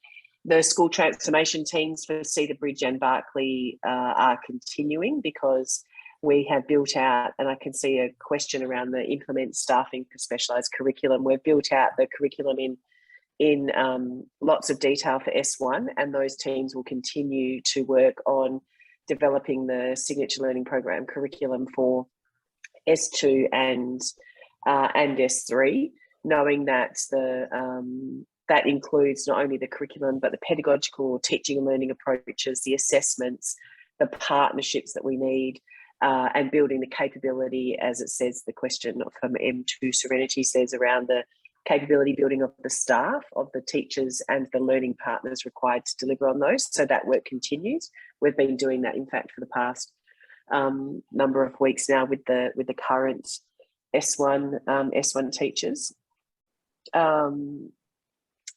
the school transformation teams for Cedar Bridge and Berkeley are continuing, because we have built out, and I can see a question around the implement staffing for specialised curriculum. We've built out the curriculum in lots of detail for S1, and those teams will continue to work on developing the signature learning program curriculum for S2 and S3, knowing that that includes not only the curriculum, but the pedagogical teaching and learning approaches, the assessments, the partnerships that we need, and building the capability, as it says, the question from M2 Serenity says, around the capability building of the staff, of the teachers and the learning partners required to deliver on those. So that work continues. We've been doing that, in fact, for the past number of weeks now with the current S1 teachers.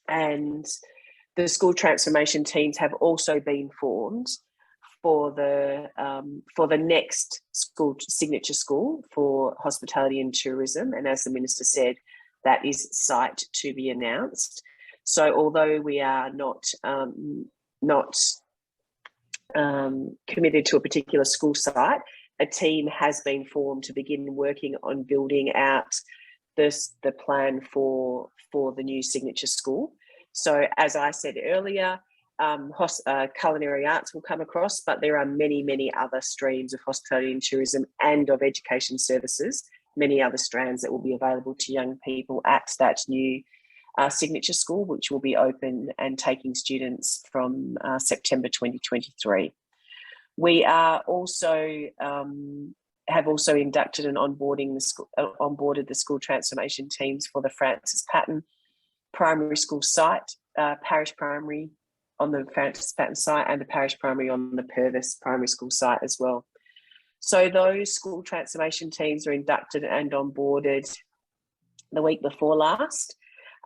And the school transformation teams have also been formed for the next school signature school for hospitality and tourism. And as the Minister said, that is site to be announced. So although we are not committed to a particular school site, a team has been formed to begin working on building out the plan for the new signature school. So as I said earlier, culinary arts will come across, but there are many, many other streams of hospitality and tourism and of education services, many other strands that will be available to young people at that new signature school, which will be open and taking students from September 2023. We are also have also inducted and onboarded the school transformation teams for the Francis Patton primary school site, Parish Primary on the Francis Patton site, and the Parish Primary on the Purvis primary school site as well. So those school transformation teams were inducted and onboarded the week before last.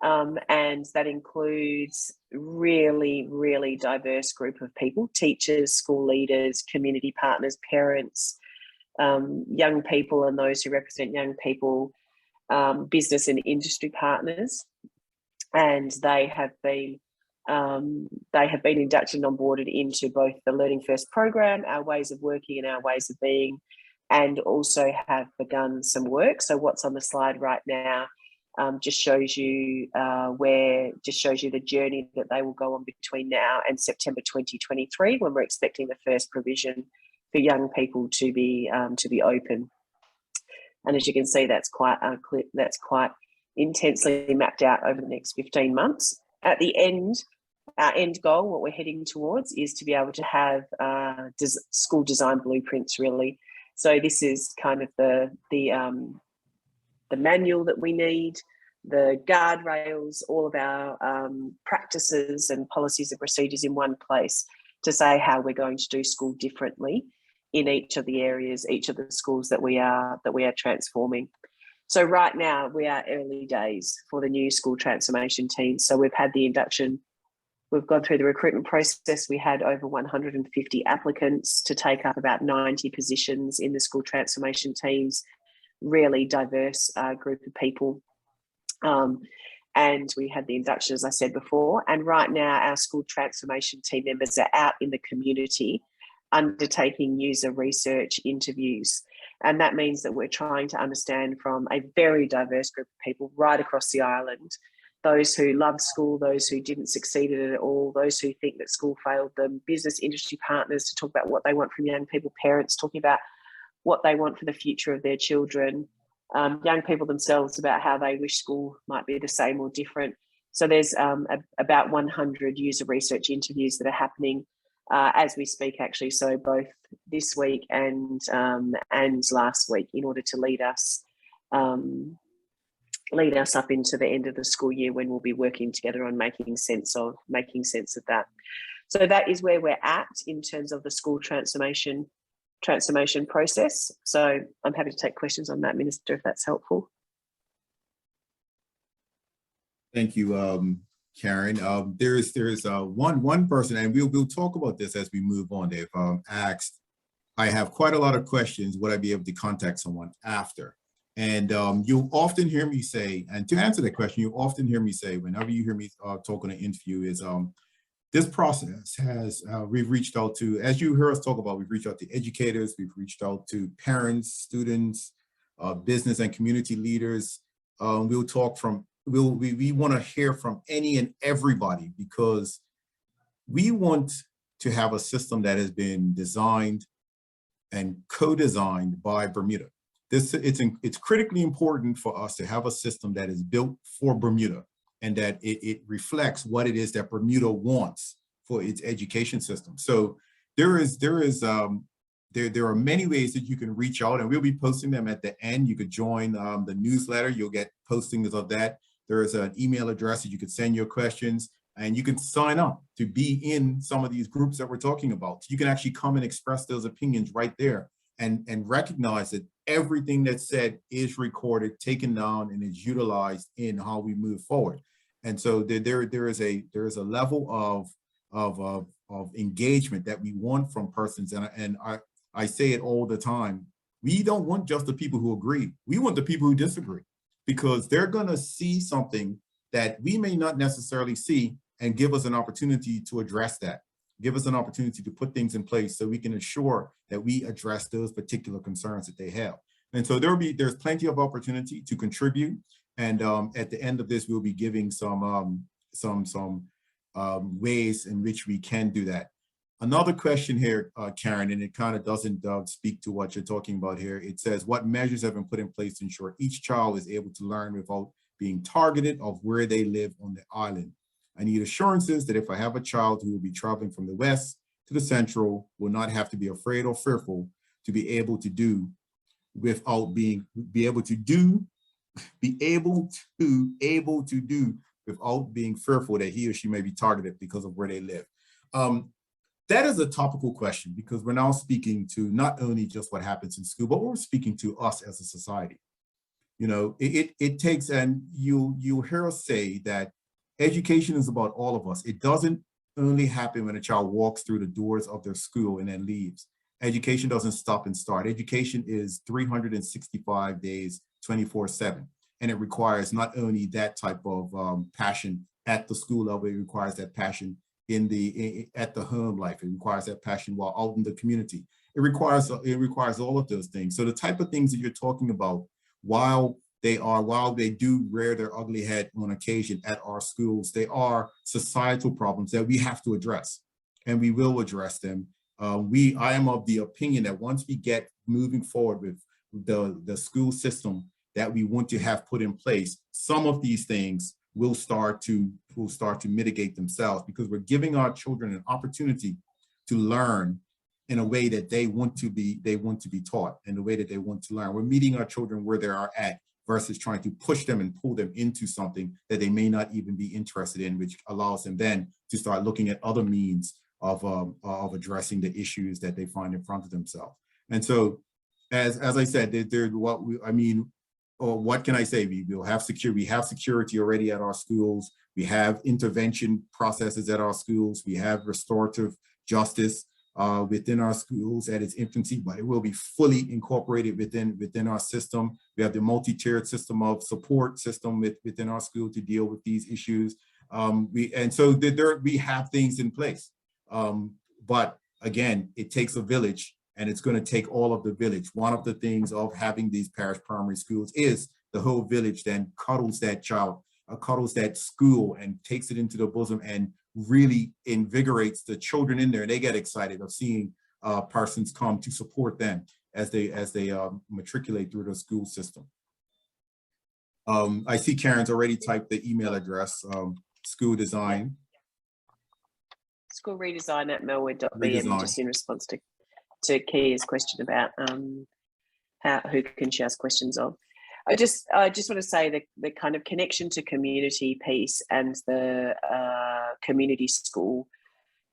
And that includes really, really diverse group of people: teachers, school leaders, community partners, parents, young people and those who represent young people, business and industry partners. And they have been inducted and onboarded into both the Learning First program, our ways of working and our ways of being, and also have begun some work. So what's on the slide right now just shows you the journey that they will go on between now and September 2023, when we're expecting the first provision for young people to be open. And as you can see, that's quite intensely mapped out over the next 15 months. At the end, our end goal, what we're heading towards, is to be able to have school design blueprints, really. So this is kind of the manual that we need, the guardrails, all of our practices and policies and procedures in one place to say how we're going to do school differently in each of the areas, each of the schools that we are transforming. So right now we are early days for the new school transformation team. So we've had the induction, we've gone through the recruitment process. We had over 150 applicants to take up about 90 positions in the school transformation teams, really diverse group of people. And we had the induction, as I said before. And right now our school transformation team members are out in the community undertaking user research interviews. And that means that we're trying to understand from a very diverse group of people right across the island, those who love school, those who didn't succeed at it at all, those who think that school failed them, business industry partners to talk about what they want from young people, parents talking about what they want for the future of their children, young people themselves about how they wish school might be the same or different. So there's about 100 user research interviews that are happening as we speak, actually. So both this week and last week, in order to lead us up into the end of the school year, when we'll be working together on making sense of that. So that is where we're at in terms of the school transformation process. So I'm happy to take questions on that, Minister, if that's helpful. Thank you, Karen. There is one person, and we'll talk about this as we move on. They've asked, I have quite a lot of questions. Would I be able to contact someone after? And you'll often hear me say, and to answer that question, you'll often hear me say, whenever you hear me talk on an interview, is this process has, we've reached out to, as you hear us talk about, we've reached out to educators, we've reached out to parents, students, business and community leaders. We'll talk from, we want to hear from any and everybody, because we want to have a system that has been designed and co-designed by Bermuda. It's critically important for us to have a system that is built for Bermuda, and that it reflects what it is that Bermuda wants for its education system. So there are many ways that you can reach out, and we'll be posting them at the end. You could join the newsletter. You'll get postings of that. There is an email address that you could send your questions, and you can sign up to be in some of these groups that we're talking about. You can actually come and express those opinions right there, and recognize that everything that's said is recorded, taken down, and is utilized in how we move forward. And so there is a level of engagement that we want from persons, and I say it all the time. We don't want just the people who agree. We want the people who disagree, because they're going to see something that we may not necessarily see, and give us an opportunity to address that. Give us an opportunity to put things in place so we can ensure that we address those particular concerns that they have. And so there's plenty of opportunity to contribute. And at the end of this, we'll be giving some ways in which we can do that. Another question here, Karen, and it kind of doesn't speak to what you're talking about here. It says, what measures have been put in place to ensure each child is able to learn without being targeted of where they live on the island? I need assurances that if I have a child who will be traveling from the west to the central, will not have to be afraid or fearful to be able to do without being without being fearful that he or she may be targeted because of where they live. That is a topical question, because we're now speaking to not only just what happens in school, but we're speaking to us as a society. You know, it takes, and you'll hear us say that education is about all of us. It doesn't only happen when a child walks through the doors of their school and then leaves. Education doesn't stop and start. Education is 365 days, 24/7. And it requires not only that type of passion at the school level, it requires that passion at the home life. It requires that passion while out in the community. It requires all of those things. So the type of things that you're talking about, while they do rear their ugly head on occasion at our schools, they are societal problems that we have to address, and we will address them. I am of the opinion that once we get moving forward with the school system that we want to have put in place, some of these things will start to mitigate themselves, because we're giving our children an opportunity to learn in a way that they want to be taught, in the way that they want to learn. We're meeting our children where they are at, versus trying to push them and pull them into something that they may not even be interested in, which allows them then to start looking at other means of addressing the issues that they find in front of themselves. And so, as I said, what can I say? We have security already at our schools. We have intervention processes at our schools. We have restorative justice within our schools at its infancy, but it will be fully incorporated within our system. We have the multi-tiered system of support system within our school to deal with these issues. We have things in place. But again, it takes a village, and it's going to take all of the village. One of the things of having these parish primary schools is the whole village then cuddles that child, cuddles that school, and takes it into the bosom and really invigorates the children in there. And they get excited of seeing persons come to support them as they matriculate through the school system. I see Karen's already typed the email address, school design. school redesign at melwood.bm, Redesign. just in response to Kia's question about who can she ask questions of. I just want to say the kind of connection to community piece and the community school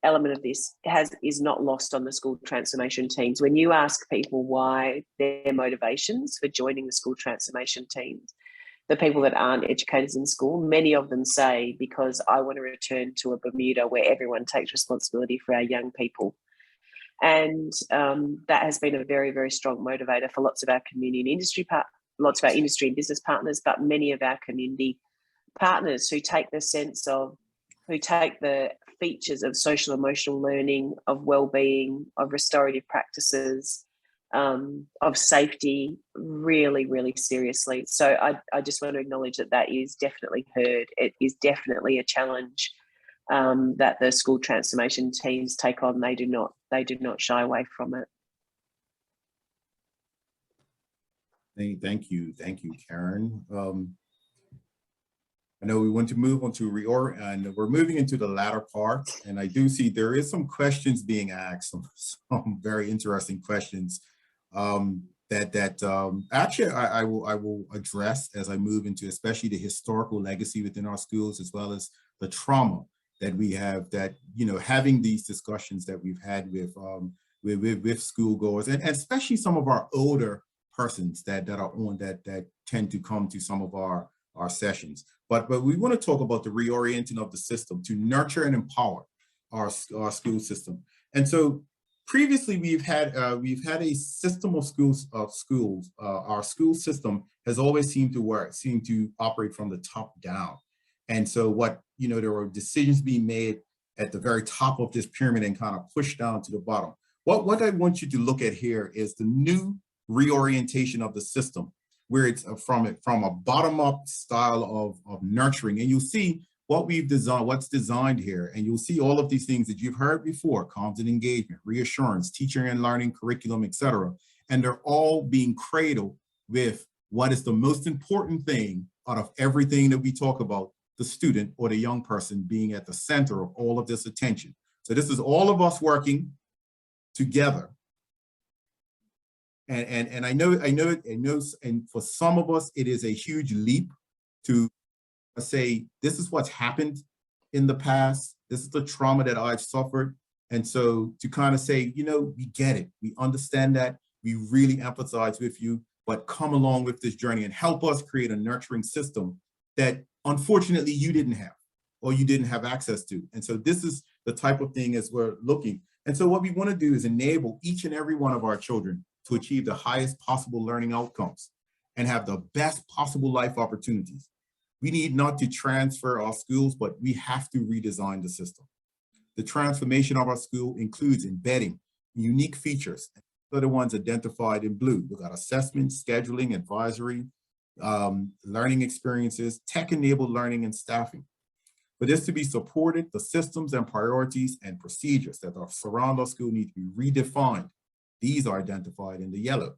element of this is not lost on the school transformation teams. When you ask people why their motivations for joining the school transformation teams, the people that aren't educators in school, many of them say, because I want to return to a Bermuda where everyone takes responsibility for our young people. And that has been a very, very strong motivator for lots of our community and industry lots of our industry and business partners, but many of our community partners who take the features of social emotional learning, of well-being, of restorative practices, of safety really, really seriously. So I just want to acknowledge that is definitely heard. It is definitely a challenge that the school transformation teams take on. They do not shy away from it. Thank you, Karen. I know we want to move on to and we're moving into the latter part, and I do see there is some questions being asked, some very interesting questions actually I will address as I move into especially the historical legacy within our schools, as well as the trauma that we have, that, you know, having these discussions that we've had with schoolgoers, and especially some of our older persons that are on that tend to come to some of our sessions. But we want to talk about the reorienting of the system to nurture and empower our school system. And so previously we've had a system of schools. Our school system has always seemed to operate from the top down. And so there were decisions being made at the very top of this pyramid and kind of pushed down to the bottom. What I want you to look at here is the new reorientation of the system, where it's from a bottom-up style of nurturing. And you'll see what's designed here, and you'll see all of these things that you've heard before: comms and engagement, reassurance, teaching and learning, curriculum, etc. And they're all being cradled with what is the most important thing out of everything that we talk about: the student or the young person being at the center of all of this attention. So this is all of us working together. And I know, and for some of us, it is a huge leap to say, this is what's happened in the past. This is the trauma that I've suffered. And so to kind of say, we get it. We understand that. We really empathize with you, but come along with this journey and help us create a nurturing system that unfortunately you didn't have, or you didn't have access to. And so this is the type of thing as we're looking. And so what we want to do is enable each and every one of our children to achieve the highest possible learning outcomes and have the best possible life opportunities. We need not to transfer our schools, but we have to redesign the system. The transformation of our school includes embedding unique features. They're the ones identified in blue. We've got assessment, scheduling, advisory, learning experiences, tech-enabled learning, and staffing. For this to be supported, the systems and priorities and procedures that surround our school need to be redefined. These are identified in the yellow.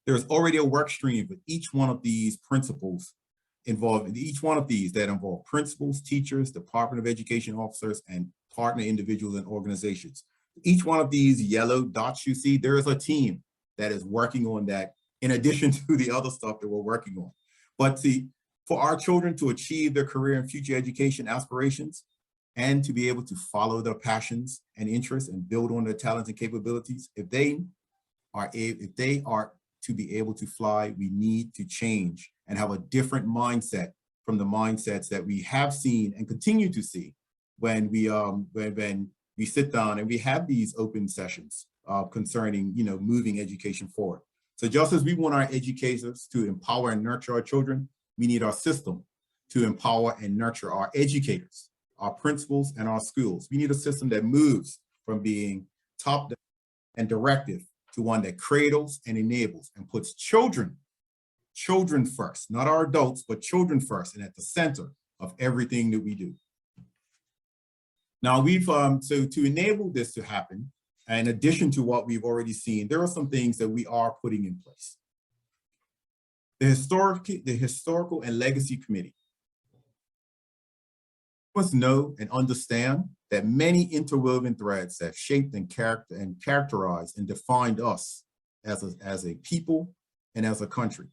There's already a work stream with each one of these principles involved, each one of these that involve principals, teachers, Department of Education officers, and partner individuals and organizations. Each one of these yellow dots you see, there is a team that is working on that, in addition to the other stuff that we're working on. But see, for our children to achieve their career and future education aspirations, and to be able to follow their passions and interests and build on their talents and capabilities, if they are to be able to fly, we need to change and have a different mindset from the mindsets that we have seen and continue to see when we sit down and we have these open sessions concerning moving education forward. So just as we want our educators to empower and nurture our children, we need our system to empower and nurture our educators, our principals, and our schools. We need a system that moves from being top down and directive to one that cradles and enables and puts children first, not our adults, but children first, and at the center of everything that we do. Now so to enable this to happen, in addition to what we've already seen, there are some things that we are putting in place. The Historical and Legacy Committee. must know and understand that many interwoven threads have shaped and characterized and defined us as a people and as a country.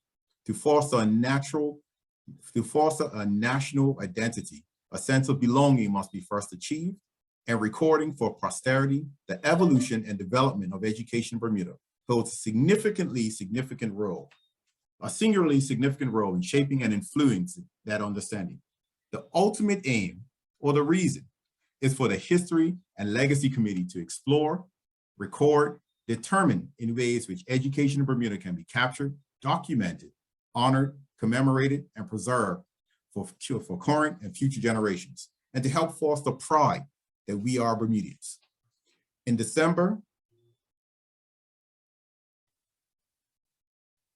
To foster a national identity, a sense of belonging must be first achieved, and recording for posterity the evolution and development of education in Bermuda holds a singularly significant role in shaping and influencing that understanding. The ultimate aim or the reason is for the History and Legacy Committee to explore, record, determine in ways which education in Bermuda can be captured, documented, honored, commemorated, and preserved for current and future generations, and to help foster pride that we are Bermudians. In December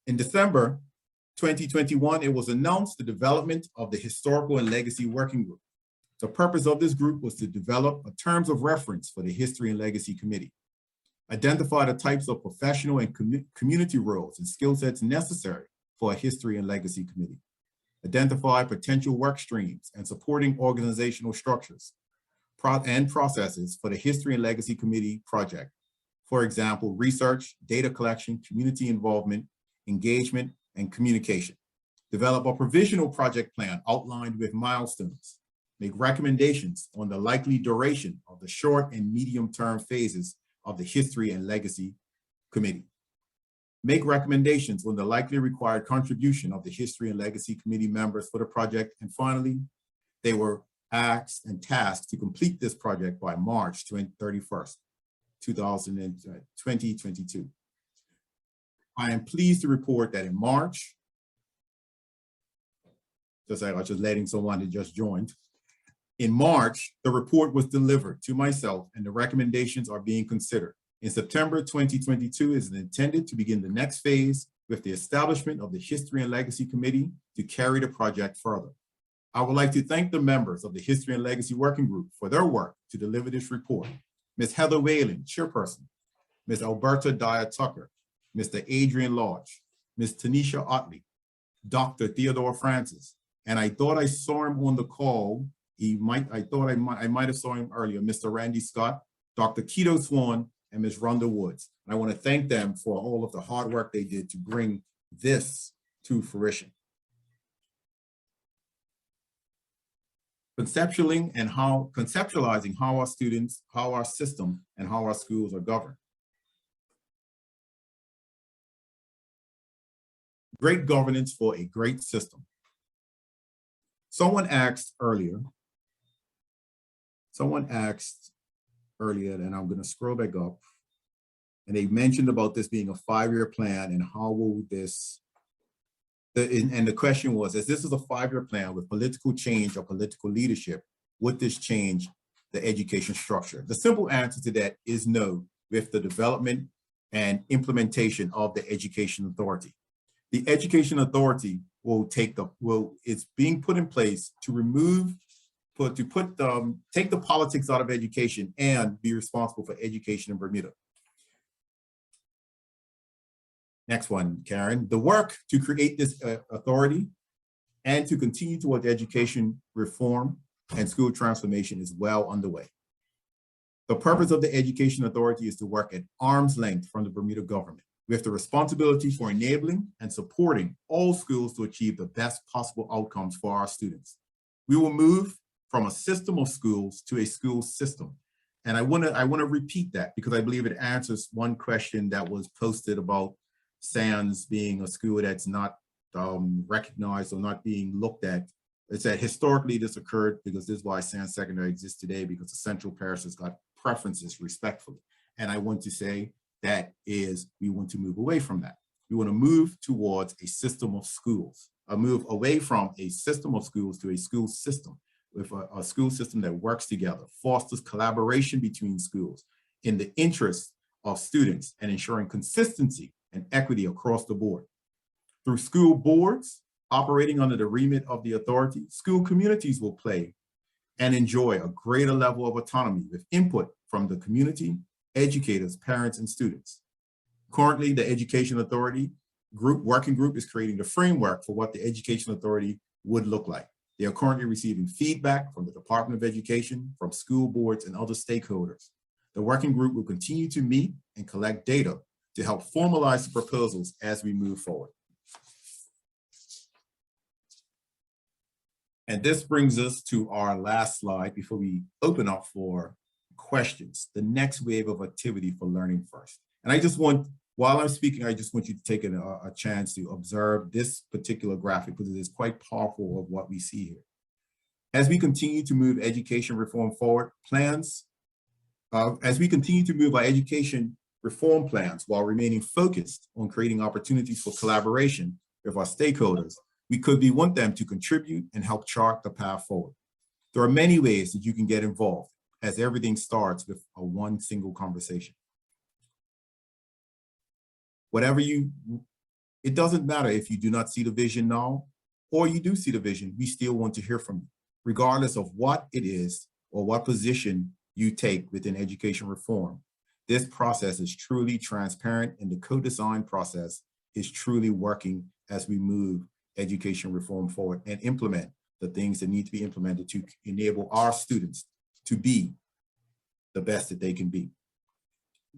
2021, it was announced the development of the Historical and Legacy Working Group. The purpose of this group was to develop a terms of reference for the History and Legacy Committee, identify the types of professional and community roles and skill sets necessary for a History and Legacy Committee, identify potential work streams and supporting organizational structures and processes for the History and Legacy Committee project. For example, research, data collection, community involvement, engagement, and communication. Develop a provisional project plan outlined with milestones. Make recommendations on the likely duration of the short and medium-term phases of the History and Legacy Committee. Make recommendations on the likely required contribution of the History and Legacy Committee members for the project. And finally, they were asked and tasked to complete this project by March 31st, 2022. I am pleased to report that in March, just like I was just letting someone that just joined, in March, the report was delivered to myself and the recommendations are being considered. In September 2022 is intended to begin the next phase with the establishment of the History and Legacy Committee to carry the project further. I would like to thank the members of the History and Legacy Working Group for their work to deliver this report. Ms. Heather Whalen, Chairperson, Ms. Alberta Dyer-Tucker, Mr. Adrian Lodge, Ms. Tanisha Otley, Dr. Theodore Francis, and I thought I saw him on the call. I might have saw him earlier, Mr. Randy Scott, Dr. Keto Swan, and Ms. Rhonda Woods. And I want to thank them for all of the hard work they did to bring this to fruition. Conceptualizing how our students, how our system, and how our schools are governed. Great governance for a great system. Someone asked earlier, and I'm going to scroll back up, and they mentioned about this being a 5-year plan and how will this, and the question was, as this is a 5-year plan with political change or political leadership, would this change the education structure? The simple answer to that is no, with the development and implementation of the Education Authority. The Education Authority it's being put in place to take the politics out of education and be responsible for education in Bermuda. Next one, Karen. The work to create this authority and to continue towards education reform and school transformation is well underway. The purpose of the Education Authority is to work at arm's length from the Bermuda government, with the responsibility for enabling and supporting all schools to achieve the best possible outcomes for our students. We will move from a system of schools to a school system. And I want to repeat that because I believe it answers one question that was posted about Strands being a school that's not recognized or not being looked at. It's that historically this occurred because this is why Strands Secondary exists today, because the Central Parish has got preferences respectfully. And I want to say that is, we want to move away from that. We want to move towards a system of schools, a move away from a system of schools to a school system, with a school system that works together, fosters collaboration between schools in the interest of students and ensuring consistency and equity across the board. Through school boards operating under the remit of the authority, school communities will play and enjoy a greater level of autonomy with input from the community, educators, parents, and students. Currently, the Education Authority working group is creating the framework for what the Education Authority would look like. They are currently receiving feedback from the Department of Education, from school boards, and other stakeholders. The working group will continue to meet and collect data to help formalize the proposals as we move forward. And this brings us to our last slide before we open up for questions, the next wave of activity for Learning First. And I just want, while I'm speaking, I just want you to take a chance to observe this particular graphic because it is quite powerful of what we see here. As we continue to move education reform forward, as we continue to move our education reform plans while remaining focused on creating opportunities for collaboration with our stakeholders, we want them to contribute and help chart the path forward. There are many ways that you can get involved, as everything starts with one single conversation. It doesn't matter if you do not see the vision now, or you do see the vision, we still want to hear from you, regardless of what it is or what position you take within education reform. This process is truly transparent, and the co-design process is truly working as we move education reform forward and implement the things that need to be implemented to enable our students to be the best that they can be.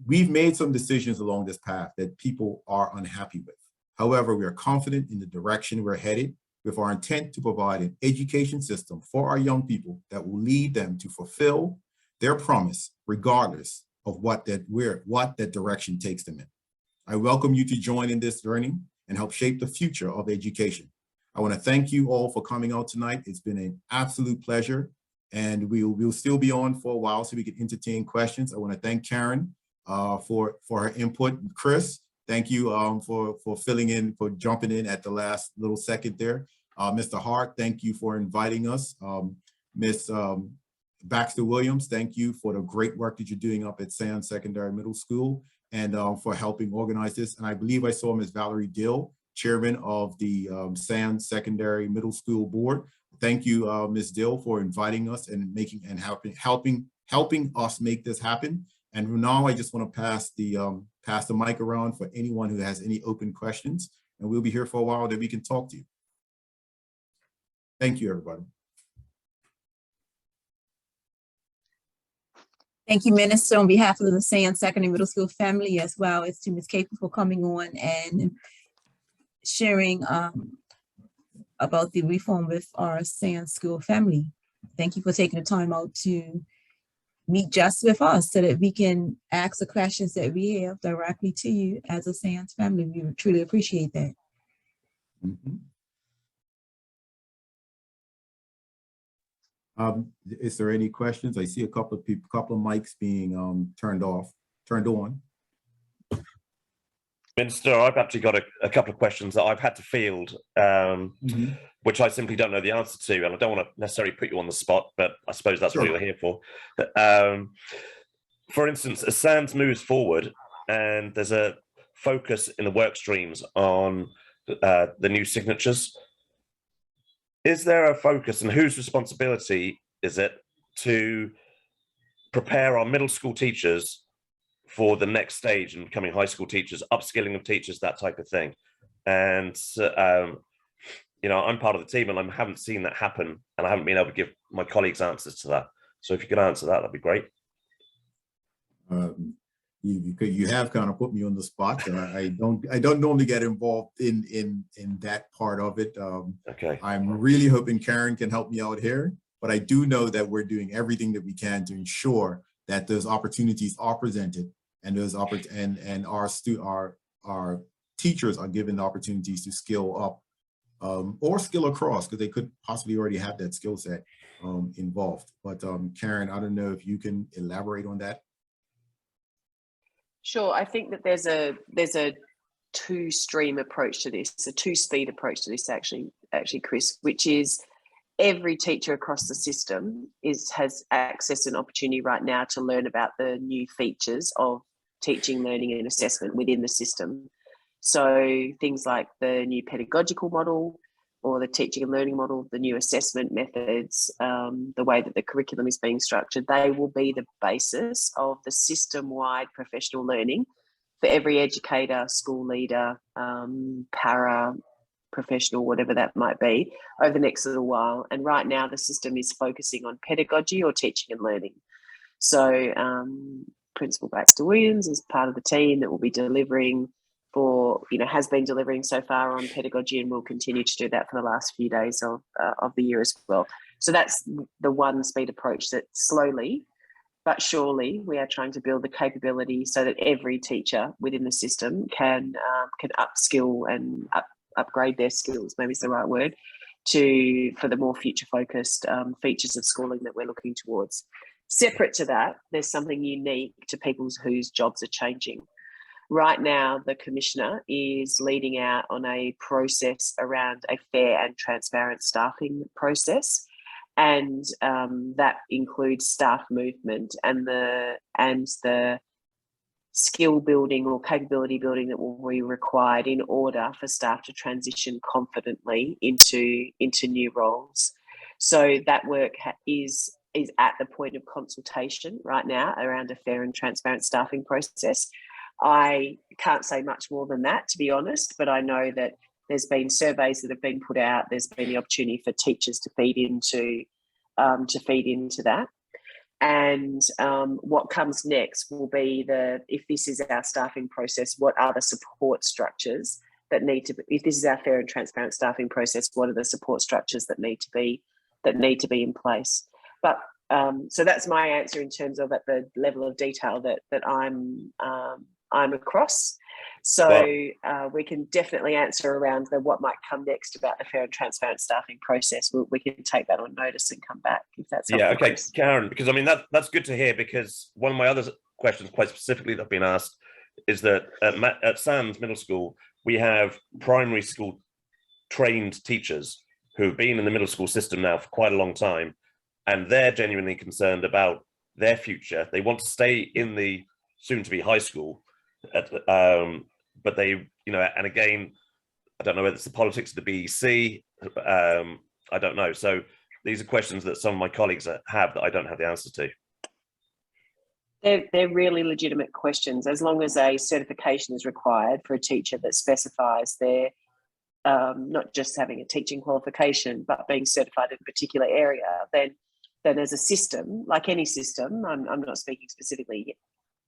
We've made some decisions along this path that people are unhappy with. However, we are confident in the direction we're headed, with our intent to provide an education system for our young people that will lead them to fulfill their promise, regardless of what that direction takes them in. I welcome you to join in this journey and help shape the future of education. I want to thank you all for coming out tonight. It's been an absolute pleasure, and we'll still be on for a while so we can entertain questions. I want to thank Karen for her input. Chris, thank you for filling in, for jumping in at the last little second there. Mr. Hart, thank you for inviting us. Miss Baxter Williams, thank you for the great work that you're doing up at Sands Secondary Middle School, and for helping organize this. And I believe I saw Ms. Valerie Dill, chairman of the Sands Secondary Middle School Board. Thank you, Ms. Dill, for inviting us and helping us make this happen. And now I just want to pass the mic around for anyone who has any open questions, and we'll be here for a while that we can talk to you. Thank you, everybody. Thank you, Minister, on behalf of the Sands Secondary Middle School family, as well as to Ms. Capel for coming on and sharing about the reform with our Sands School family. Thank you for taking the time out to meet just with us so that we can ask the questions that we have directly to you as a Sands family. We truly appreciate that. Mm-hmm. Is there any questions? I see a couple of mics being turned on. Minister, I've actually got a couple of questions that I've had to field, which I simply don't know the answer to, and I don't want to necessarily put you on the spot, but I suppose that's what you're here for. For instance, as SANS moves forward and there's a focus in the work streams on the new signatures, is there a focus, and whose responsibility is it to prepare our middle school teachers for the next stage and becoming high school teachers, upskilling of teachers, that type of thing? And you know, I'm part of the team, and I haven't seen that happen, and I haven't been able to give my colleagues answers to that. So if you could answer that, that'd be great. You have kind of put me on the spot. I don't normally get involved in that part of it. Okay. I'm really hoping Karen can help me out here, but I do know that we're doing everything that we can to ensure that those opportunities are presented, and our teachers are given the opportunities to skill up or skill across, because they could possibly already have that skill set involved. But Karen, I don't know if you can elaborate on that. Sure. I think that there's a two-stream approach to this, a two-speed approach to this, actually, Chris, which is every teacher across the system has access and opportunity right now to learn about the new features of teaching, learning, and assessment within the system. So things like the new pedagogical model, or the teaching and learning model, the new assessment methods, the way that the curriculum is being structured, they will be the basis of the system-wide professional learning for every educator, school leader, para, professional, whatever that might be, over the next little while. And right now the system is focusing on pedagogy or teaching and learning. So Principal Baxter Williams is part of the team that will be delivering has been delivering so far on pedagogy, and will continue to do that for the last few days of the year as well. So that's the one speed approach, that slowly but surely we are trying to build the capability so that every teacher within the system can upskill and upgrade their skills, maybe is the right word, for the more future focused features of schooling that we're looking towards. Separate to that, there's something unique to people whose jobs are changing. Right now, the Commissioner is leading out on a process around a fair and transparent staffing process. And that includes staff movement and the skill building or capability building that will be required in order for staff to transition confidently into new roles. So that work is at the point of consultation right now around a fair and transparent staffing process. I can't say much more than that, to be honest, but I know that there's been surveys that have been put out. There's been the opportunity for teachers to feed into that. And what comes next will be if this is our staffing process, what are the support structures that need to be, if this is our fair and transparent staffing process, what are the support structures that need to be in place? But so that's my answer in terms of at the level of detail that I'm across. So we can definitely answer around what might come next about the fair and transparent staffing process. We can take that on notice and come back if that's helpful. Yeah, okay, Karen, because I mean that's good to hear, because one of my other questions quite specifically that have been asked is that at Sands Middle School, we have primary school trained teachers who've been in the middle school system now for quite a long time, and they're genuinely concerned about their future. They want to stay in the soon-to-be high school, but they, and again, I don't know whether it's the politics of the BEC, I don't know. So these are questions that some of my colleagues have that I don't have the answers to. They're really legitimate questions, as long as a certification is required for a teacher that specifies their not just having a teaching qualification, but being certified in a particular area, then as a system, like any system, I'm not speaking specifically,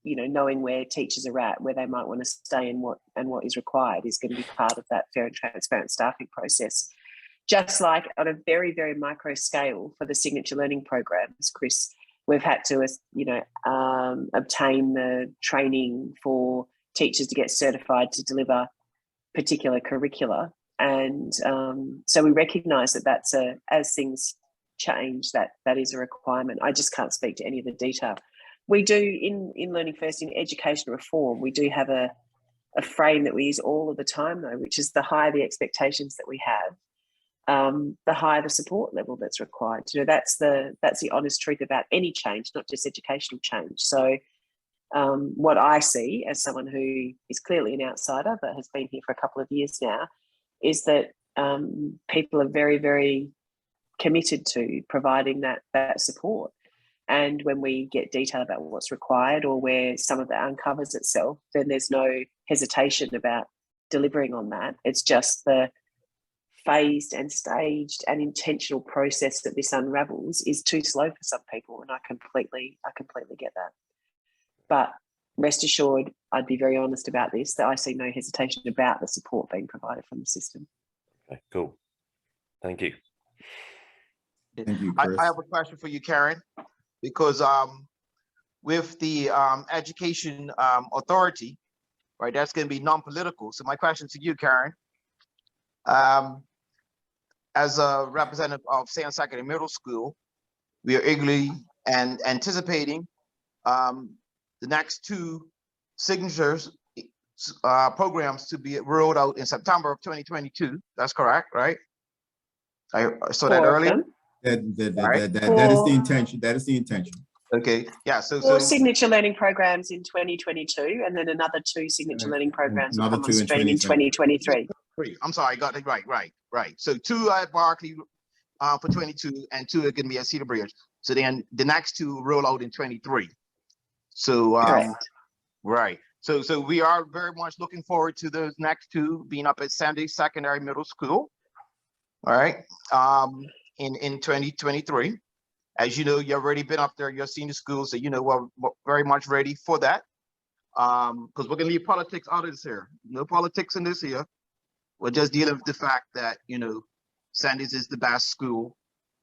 knowing where teachers are at, where they might want to stay, and what is required is going to be part of that fair and transparent staffing process. Just like on a very, very micro scale for the signature learning programs, Chris, we've had to, obtain the training for teachers to get certified to deliver particular curricula. And so we recognise that as things change, that is a requirement. I just can't speak to any of the detail. We do in Learning First, in education reform, we do have a frame that we use all of the time though, which is the higher the expectations that we have, the higher the support level that's required. That's the honest truth about any change, not just educational change. So what I see as someone who is clearly an outsider but has been here for a couple of years now is that people are very, very committed to providing that support. And when we get detail about what's required or where some of that uncovers itself, then there's no hesitation about delivering on that. It's just the phased and staged and intentional process that this unravels is too slow for some people, and I completely get that. But rest assured, I'd be very honest about this, that I see no hesitation about the support being provided from the system. Okay, cool. Thank you. Thank you, Chris. I have a question for you, Karen, because with the education authority, right, that's going to be non-political. So my question to you, Karen, as a representative of Sands Secondary Middle School, we are eagerly and anticipating the next two signatures programs to be rolled out in September of 2022. That's correct, right? I saw that earlier. That is the intention. That is the intention. Okay. Yeah. So signature learning programs in 2022, and then another two signature learning programs will come on stream in 2023. I'm sorry, I got it right. So two at Berkeley for 22, and two are going to be at Cedar Bridge. So then the next two roll out in 23. So right. So we are very much looking forward to those next two being up at Sandy Secondary Middle School. All right, in 2023. As you know, you've already been up there, you've seen the school, so you know we're very much ready for that. Because we're gonna leave politics out of this here. No politics in this here. We're just dealing with the fact that, you know, Sandy's is the best school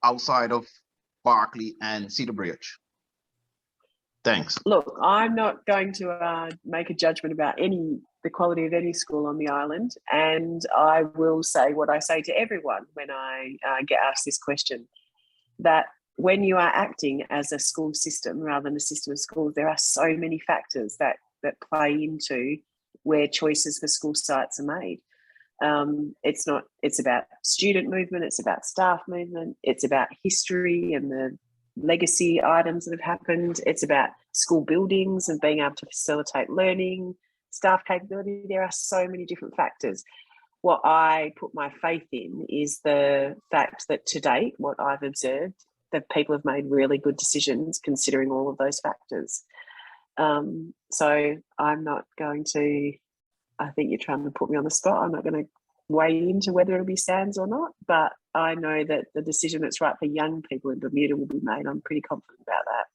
outside of Berkeley and Cedar Bridge. Thanks. Look, I'm not going to make a judgment about the quality of any school on the island, and I will say what I say to everyone when I get asked this question, that when you are acting as a school system rather than a system of schools, there are so many factors that play into where choices for school sites are made. It's about student movement, it's about staff movement, it's about history and the legacy items that have happened, it's about school buildings and being able to facilitate learning, staff capability. There are so many different factors. What I put my faith in is the fact that to date, what I've observed, that people have made really good decisions considering all of those factors. So I'm not going to, I think you're trying to put me on the spot. I'm not going to weigh into whether it'll be Sands or not, but I know that the decision that's right for young people in Bermuda will be made. I'm pretty confident about that.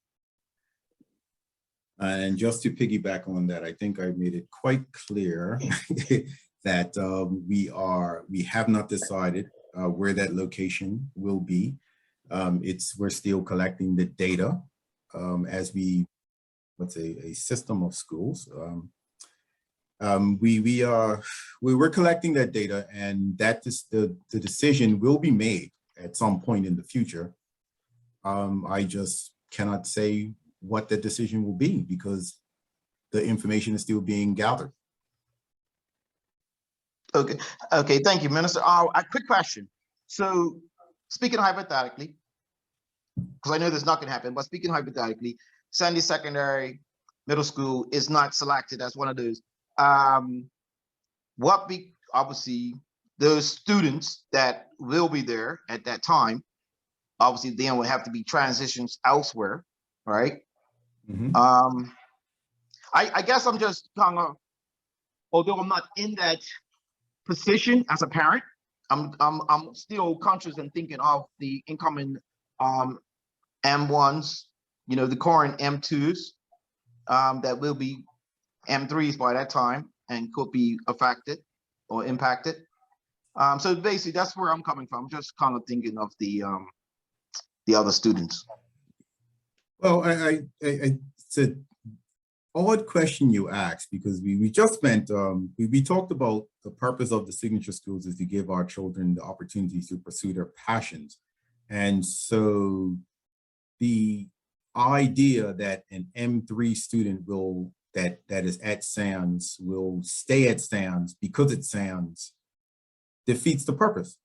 And just to piggyback on that, I think I made it quite clear that we have not decided where that location will be. We're still collecting the data as a system of schools. We're collecting that data, and that is the decision will be made at some point in the future. I just cannot say what the decision will be because the information is still being gathered. Okay, thank you, Minister. A quick question. So speaking hypothetically, because I know this is not going to happen, but speaking hypothetically, Sandy Secondary Middle School is not selected as one of those. Obviously those students that will be there at that time, obviously then will have to be transitions elsewhere, right? Mm-hmm. I guess I'm just kind of, although I'm not in that position as a parent, I'm still conscious and thinking of the incoming M1s, you know, the current M2s that will be M3s by that time and could be affected or impacted. So basically that's where I'm coming from. Just kind of thinking of the other students. Well, it's an odd question you asked because we just spent, we talked about the purpose of the signature schools is to give our children the opportunities to pursue their passions. And so the idea that an M3 student that is at Sands will stay at Sands because it's Sands defeats the purpose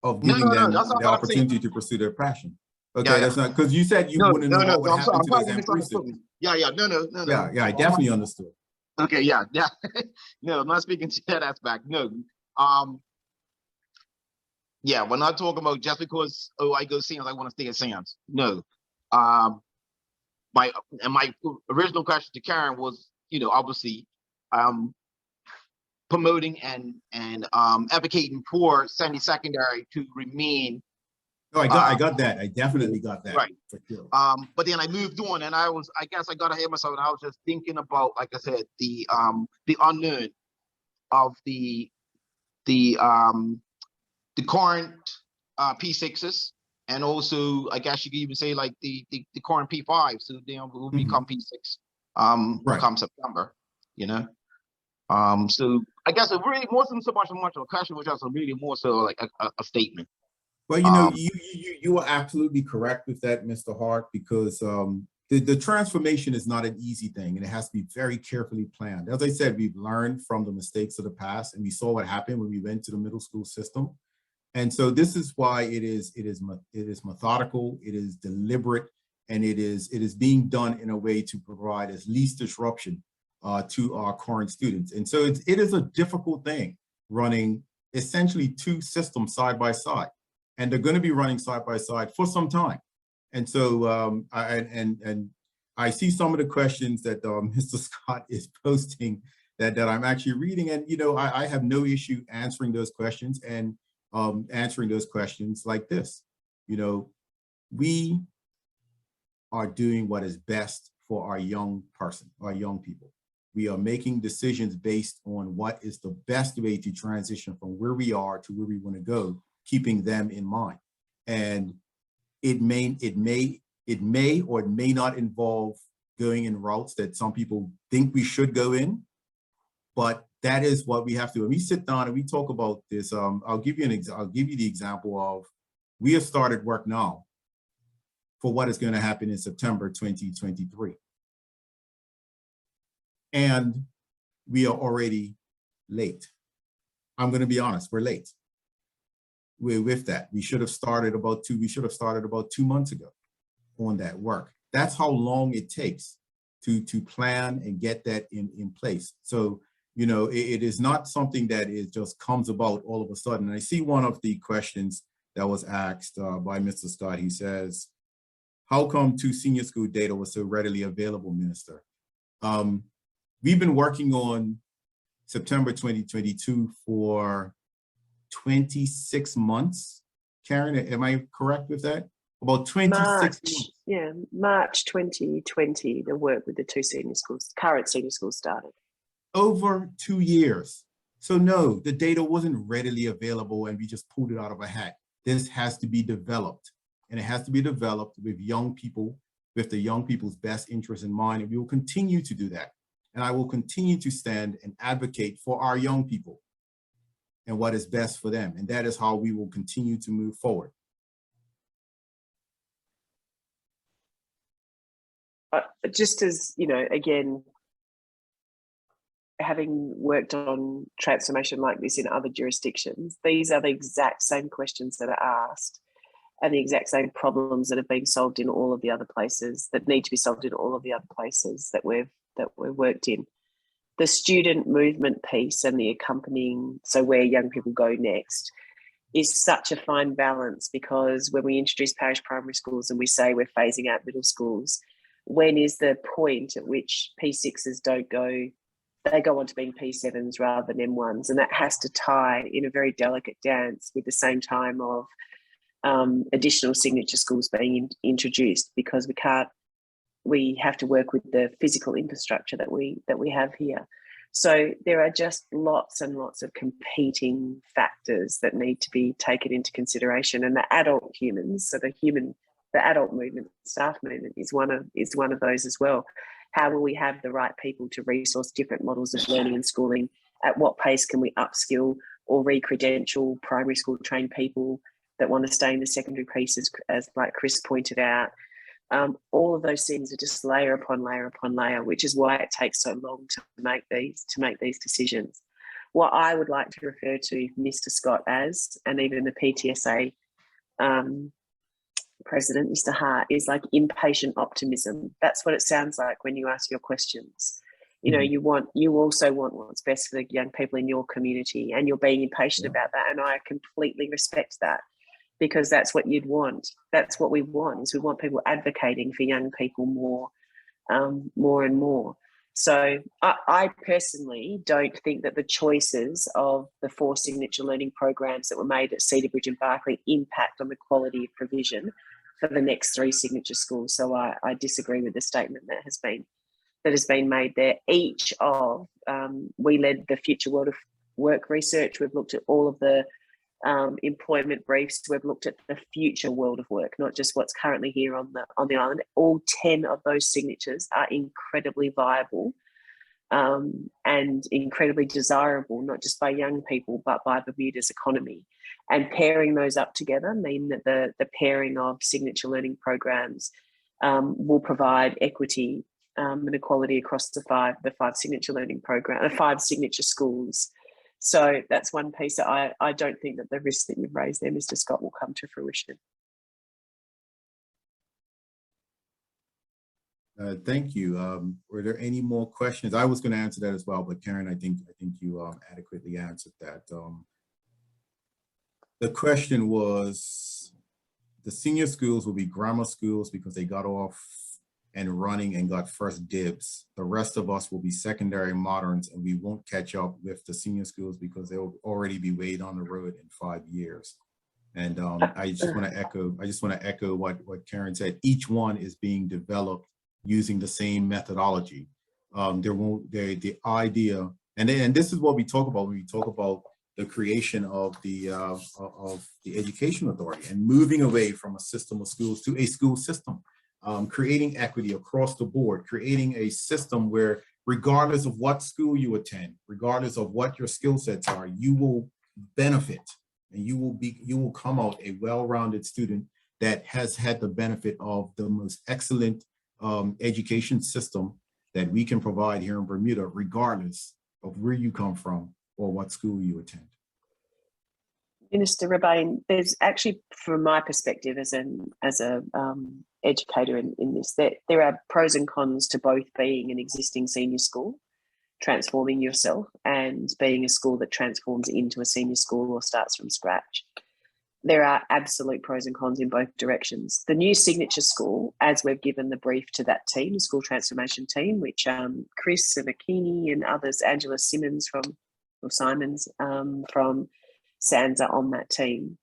of giving them the opportunity to pursue their passion. Okay, that's not because you said you want to know what would happen to those M3 students. No. Yeah, I definitely understood. Okay, yeah. No, I'm not speaking to that aspect. No. Yeah, we're not talking about just because I go Sands, I want to stay at Sands. No. My original question to Karen was, you know, obviously promoting and advocating for Sandy Secondary to remain. No, I got that. I definitely got that. Right. For sure. But then I moved on, and I guess I got ahead of myself, and I was just thinking about, like I said, the unknown of the current P6s, and also I guess you could even say like the current P5s, so they will become P6 come September, you know. So I guess it really wasn't so much a question, was just really more so like a statement. Well, you know, you are absolutely correct with that, Mr. Hart, because the transformation is not an easy thing, and it has to be very carefully planned. As I said, we've learned from the mistakes of the past, and we saw what happened when we went to the middle school system. And so this is why it is methodical, it is deliberate, and it is being done in a way to provide as least disruption to our current students. And so it is a difficult thing running essentially two systems side by side. And they're going to be running side by side for some time. And so, I see some of the questions that Mr. Scott is posting that I'm actually reading, and I have no issue answering those questions and answering those questions like this. We are doing what is best for our young person, our young people. We are making decisions based on what is the best way to transition from where we are to where we want to go, keeping them in mind. And it may or it may not involve going in routes that some people think we should go in, but that is what we have to. When we sit down and we talk about this, I'll give you the example of, we have started work now for what is going to happen in September 2023. And we are already late. I'm going to be honest, we're late. We're with that. We should have started about 2 months ago on that work. That's how long it takes to plan and get that in place. So, it is not something that just comes about all of a sudden. And I see one of the questions that was asked by Mr. Scott. He says, how come 2 senior school data was so readily available, Minister? We've been working on September 2022 for 26 months. Karen, am I correct with that? About 26 months. Yeah, March 2020, the work with the 2 senior schools, current senior schools started. Over 2 years. So no, the data wasn't readily available and we just pulled it out of a hat. This has to be developed, and it has to be developed with young people, with the young people's best interest in mind, and we will continue to do that. And I will continue to stand and advocate for our young people and what is best for them. And that is how we will continue to move forward. Just as, again, having worked on transformation like this in other jurisdictions, these are the exact same questions that are asked and the exact same problems that have been solved in all of the other places, that need to be solved in all of the other places that we've worked in. The student movement piece and the accompanying, so where young people go next, is such a fine balance, because when we introduce parish primary schools and we say we're phasing out middle schools, when is the point at which P6s don't go, they go on to being P7s rather than M1s? And that has to tie in a very delicate dance with the same time of additional signature schools being introduced, because we have to work with the physical infrastructure that we have here. So there are just lots and lots of competing factors that need to be taken into consideration. And the adult humans, so the adult movement, staff movement is one of those as well. How will we have the right people to resource different models of learning and schooling? At what pace can we upskill or re-credential primary school trained people that want to stay in the secondary pieces, as like Chris pointed out? All of those things are just layer upon layer upon layer, which is why it takes so long to make these decisions. What I would like to refer to Mr. Scott as, and even the PTSA president, Mr. Hart, is like impatient optimism. That's what it sounds like when you ask your questions. You also want what's best for the young people in your community, and you're being impatient about that. And I completely respect that, because that's what you'd want. That's what we want, is we want people advocating for young people more and more. So I personally don't think that the choices of the 4 signature learning programs that were made at Cedar Bridge and Barclay impact on the quality of provision for the next 3 signature schools. So I disagree with the statement that has been made there. Each of, we led the Future World of Work research. We've looked at all of the employment briefs. We've looked at the future world of work, not just what's currently here on the island. All 10 of those signatures are incredibly viable and incredibly desirable, not just by young people, but by Bermuda's economy. And pairing those up together mean that the pairing of signature learning programs will provide equity and equality across the five signature learning program, 5 signature schools. So that's one piece that I don't think that the risk that you've raised there, Mr. Scott, will come to fruition. Thank you. Were there any more questions? I was going to answer that as well, but Karen, I think you adequately answered that. The question was, the senior schools will be grammar schools because they got off and running and got first dibs. The rest of us will be secondary moderns, and we won't catch up with the senior schools because they'll already be way down the road in 5 years. And I just want to echo what Karen said. Each one is being developed using the same methodology. The idea, and this is what we talk about when we talk about the creation of the education authority and moving away from a system of schools to a school system, creating equity across the board, creating a system where regardless of what school you attend, regardless of what your skill sets are, you will benefit and you will come out a well-rounded student that has had the benefit of the most excellent education system that we can provide here in Bermuda, regardless of where you come from or what school you attend. Minister Rebane, there's actually, from my perspective as an educator in this, that there are pros and cons to both being an existing senior school, transforming yourself, and being a school that transforms into a senior school or starts from scratch. There are absolute pros and cons in both directions. The new signature school, as we've given the brief to that team, the school transformation team, which Chris and Akini and others, Angela Simons from SANS are on that team.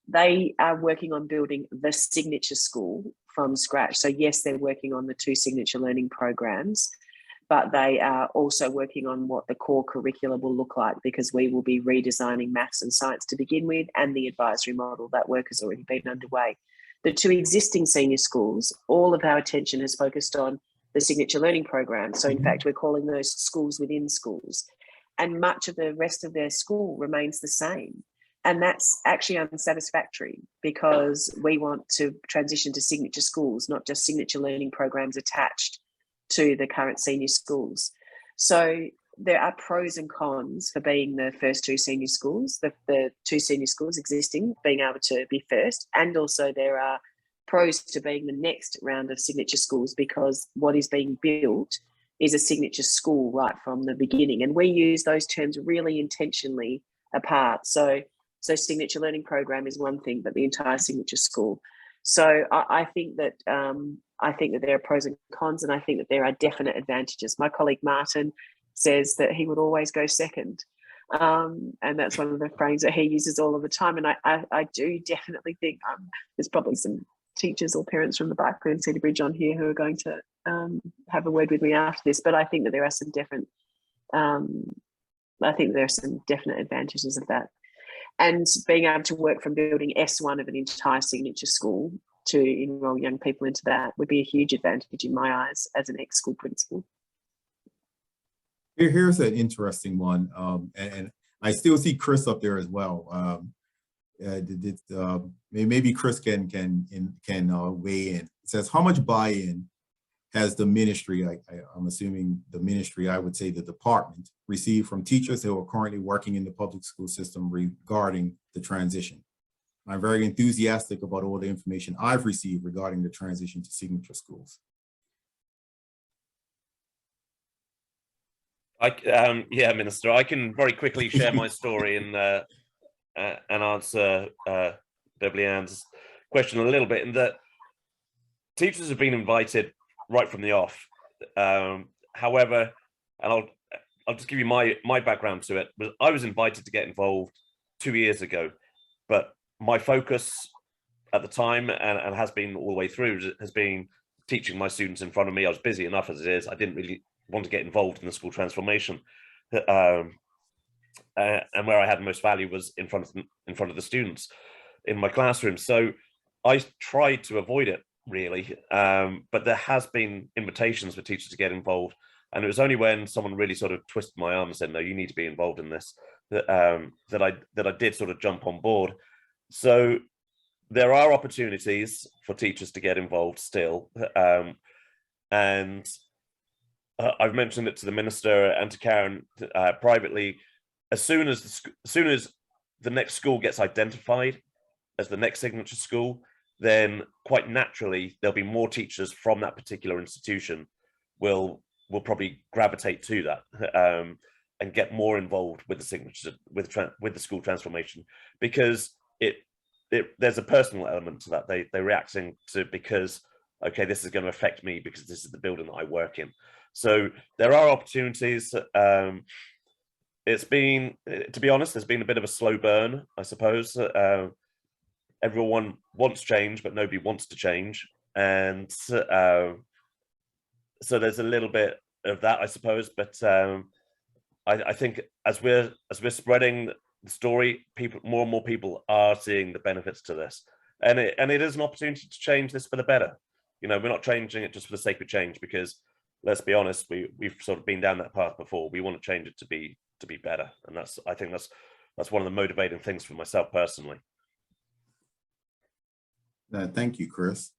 They are working on building the signature school from scratch. So yes, they're working on the 2 signature learning programs, but they are also working on what the core curriculum will look like, because we will be redesigning maths and science to begin with, and the advisory model. That work has already been underway. The 2 existing senior schools, all of our attention is focused on the signature learning program. So in fact, we're calling those schools within schools, and much of the rest of their school remains the same. And that's actually unsatisfactory, because we want to transition to signature schools, not just signature learning programs attached to the current senior schools. So there are pros and cons for being the first 2 senior schools, the 2 senior schools existing, being able to be first. And also there are pros to being the next round of signature schools, because what is being built is a signature school right from the beginning. And we use those terms really intentionally apart. So signature learning program is one thing, but the entire signature school. So I think that there are pros and cons, and I think that there are definite advantages. My colleague Martin says that he would always go second. And that's one of the phrases that he uses all of the time. And I do definitely think there's probably some teachers or parents from the Barclay and Cedar Bridge on here who are going to have a word with me after this. But I think that there are some definite advantages of that. And being able to work from building S1 of an entire signature school to enroll young people into that would be a huge advantage in my eyes as an ex-school principal. Here's an interesting one, and I still see Chris up there as well. Maybe Chris can weigh in. It says, how much buy-in has the ministry, I'm assuming the ministry, I would say the department, received from teachers who are currently working in the public school system regarding the transition? I'm very enthusiastic about all the information I've received regarding the transition to signature schools. Yeah, Minister, I can very quickly share my story and answer Beverly Ann's question a little bit, in that teachers have been invited right from the off. However, and I'll just give you my background to it. I was invited to get involved 2 years ago, but my focus at the time, and has been all the way through, has been teaching my students in front of me. I was busy enough as it is. I didn't really want to get involved in the school transformation, and where I had most value was in front of the students in my classroom. So I tried to avoid it, really, but there has been invitations for teachers to get involved, and it was only when someone really sort of twisted my arm and said, no, you need to be involved in this, that I did sort of jump on board. So there are opportunities for teachers to get involved still, and I've mentioned it to the minister and to Karen privately. As soon as the next school gets identified as the next signature school, then quite naturally there'll be more teachers from that particular institution will probably gravitate to that and get more involved with the signature, with the school transformation, because there's a personal element to that. They're reacting to, because okay, this is going to affect me because this is the building that I work in. So there are opportunities. It's been, to be honest, there's been a bit of a slow burn, I suppose. Everyone wants change, but nobody wants to change. And so there's a little bit of that, I suppose. But I think as we're spreading the story, more and more people are seeing the benefits to this. And it is an opportunity to change this for the better. You know, we're not changing it just for the sake of change, because let's be honest, we've sort of been down that path before. We want to change it to be better. And I think that's one of the motivating things for myself personally. Thank you, Chris.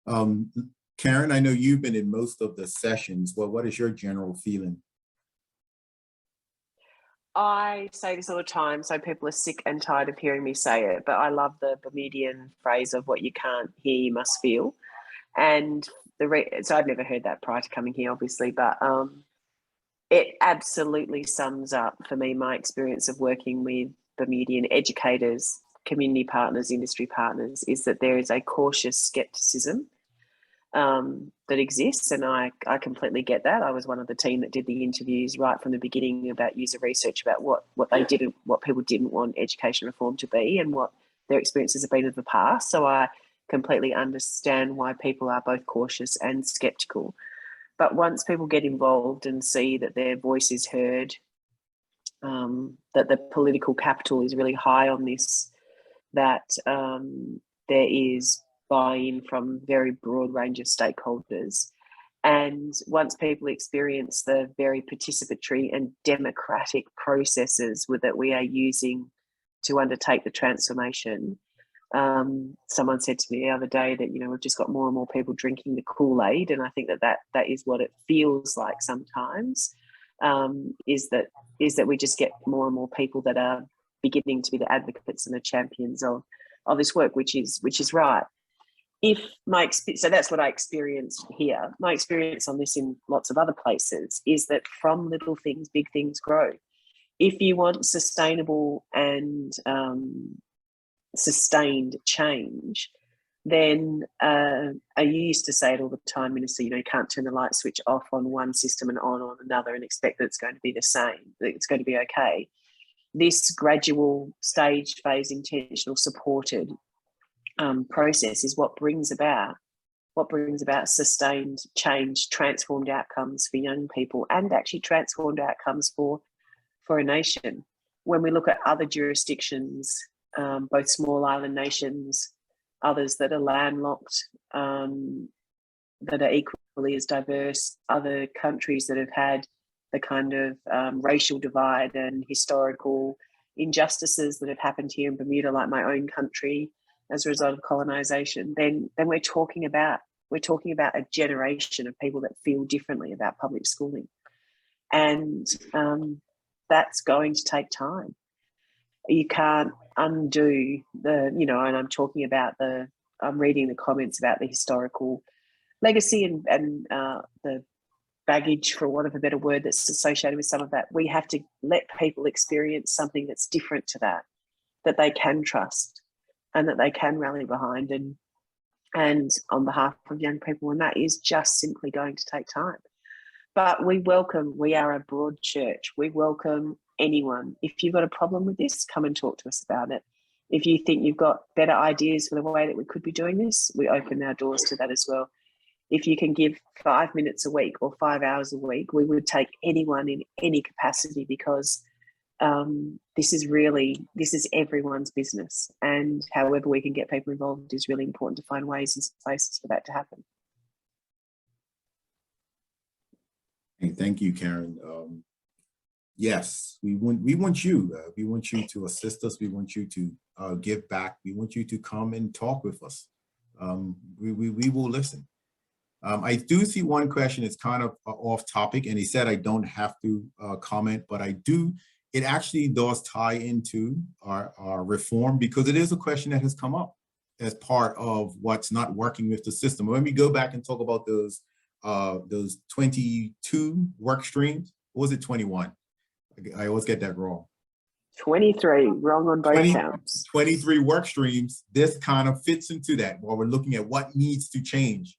Karen, I know you've been in most of the sessions. Well, what is your general feeling? I say this all the time, so people are sick and tired of hearing me say it, but I love the Bermudian phrase of what you can't hear, you must feel. And so I'd never heard that prior to coming here, obviously, but it absolutely sums up for me my experience of working with Bermudian educators, community partners, industry partners, is that there is a cautious skepticism that exists, and I completely get that. I was one of the team that did the interviews right from the beginning about user research, about what they did, what people didn't want education reform to be, and what their experiences have been of the past. So I completely understand why people are both cautious and skeptical. But once people get involved and see that their voice is heard, that the political capital is really high on this, that there is buy-in from a very broad range of stakeholders. And once people experience the very participatory and democratic processes that we are using to undertake the transformation, someone said to me the other day that, you know, we've just got more and more people drinking the Kool-Aid, and I think that is what it feels like sometimes, is that we just get more and more people that are beginning to be the advocates and the champions of this work, which is right. So that's what I experienced here. My experience on this in lots of other places is that from little things, big things grow. If you want sustainable and sustained change, then I used to say it all the time, Minister, you know, you can't turn the light switch off on one system and on another and expect that it's going to be the same, that it's going to be okay. This gradual, stage, phase, intentional, supported process is what brings about sustained change, transformed outcomes for young people, and actually transformed outcomes for a nation. When we look at other jurisdictions, both small island nations, others that are landlocked, that are equally as diverse, other countries that have had the kind of racial divide and historical injustices that have happened here in Bermuda, like my own country, as a result of colonisation, then we're talking about a generation of people that feel differently about public schooling, and that's going to take time. You can't undo and I'm reading the comments about the historical legacy and the baggage, for want of a better word, that's associated with some of that. We have to let people experience something that's different to that they can trust and that they can rally behind, and on behalf of young people, and that is just simply going to take time. But we are a broad church. We welcome anyone. If you've got a problem with this, come and talk to us about it. If you think you've got better ideas for the way that we could be doing this, we open our doors to that as well. If you can give 5 minutes a week or 5 hours a week, we would take anyone in any capacity, because this is everyone's business, and however we can get people involved is really important, to find ways and places for that to happen. Hey, thank you, Karen. Yes, we want you to assist us. We want you to give back. We want you to come and talk with us. We will listen. I do see one question. It's kind of off topic, and he said I don't have to comment, but I do. It actually does tie into our reform, because it is a question that has come up as part of what's not working with the system. When we go back and talk about those 22 work streams, or was it 21? I always get that wrong. 23, wrong on both 20 counts. 23 work streams. This kind of fits into that, while we're looking at what needs to change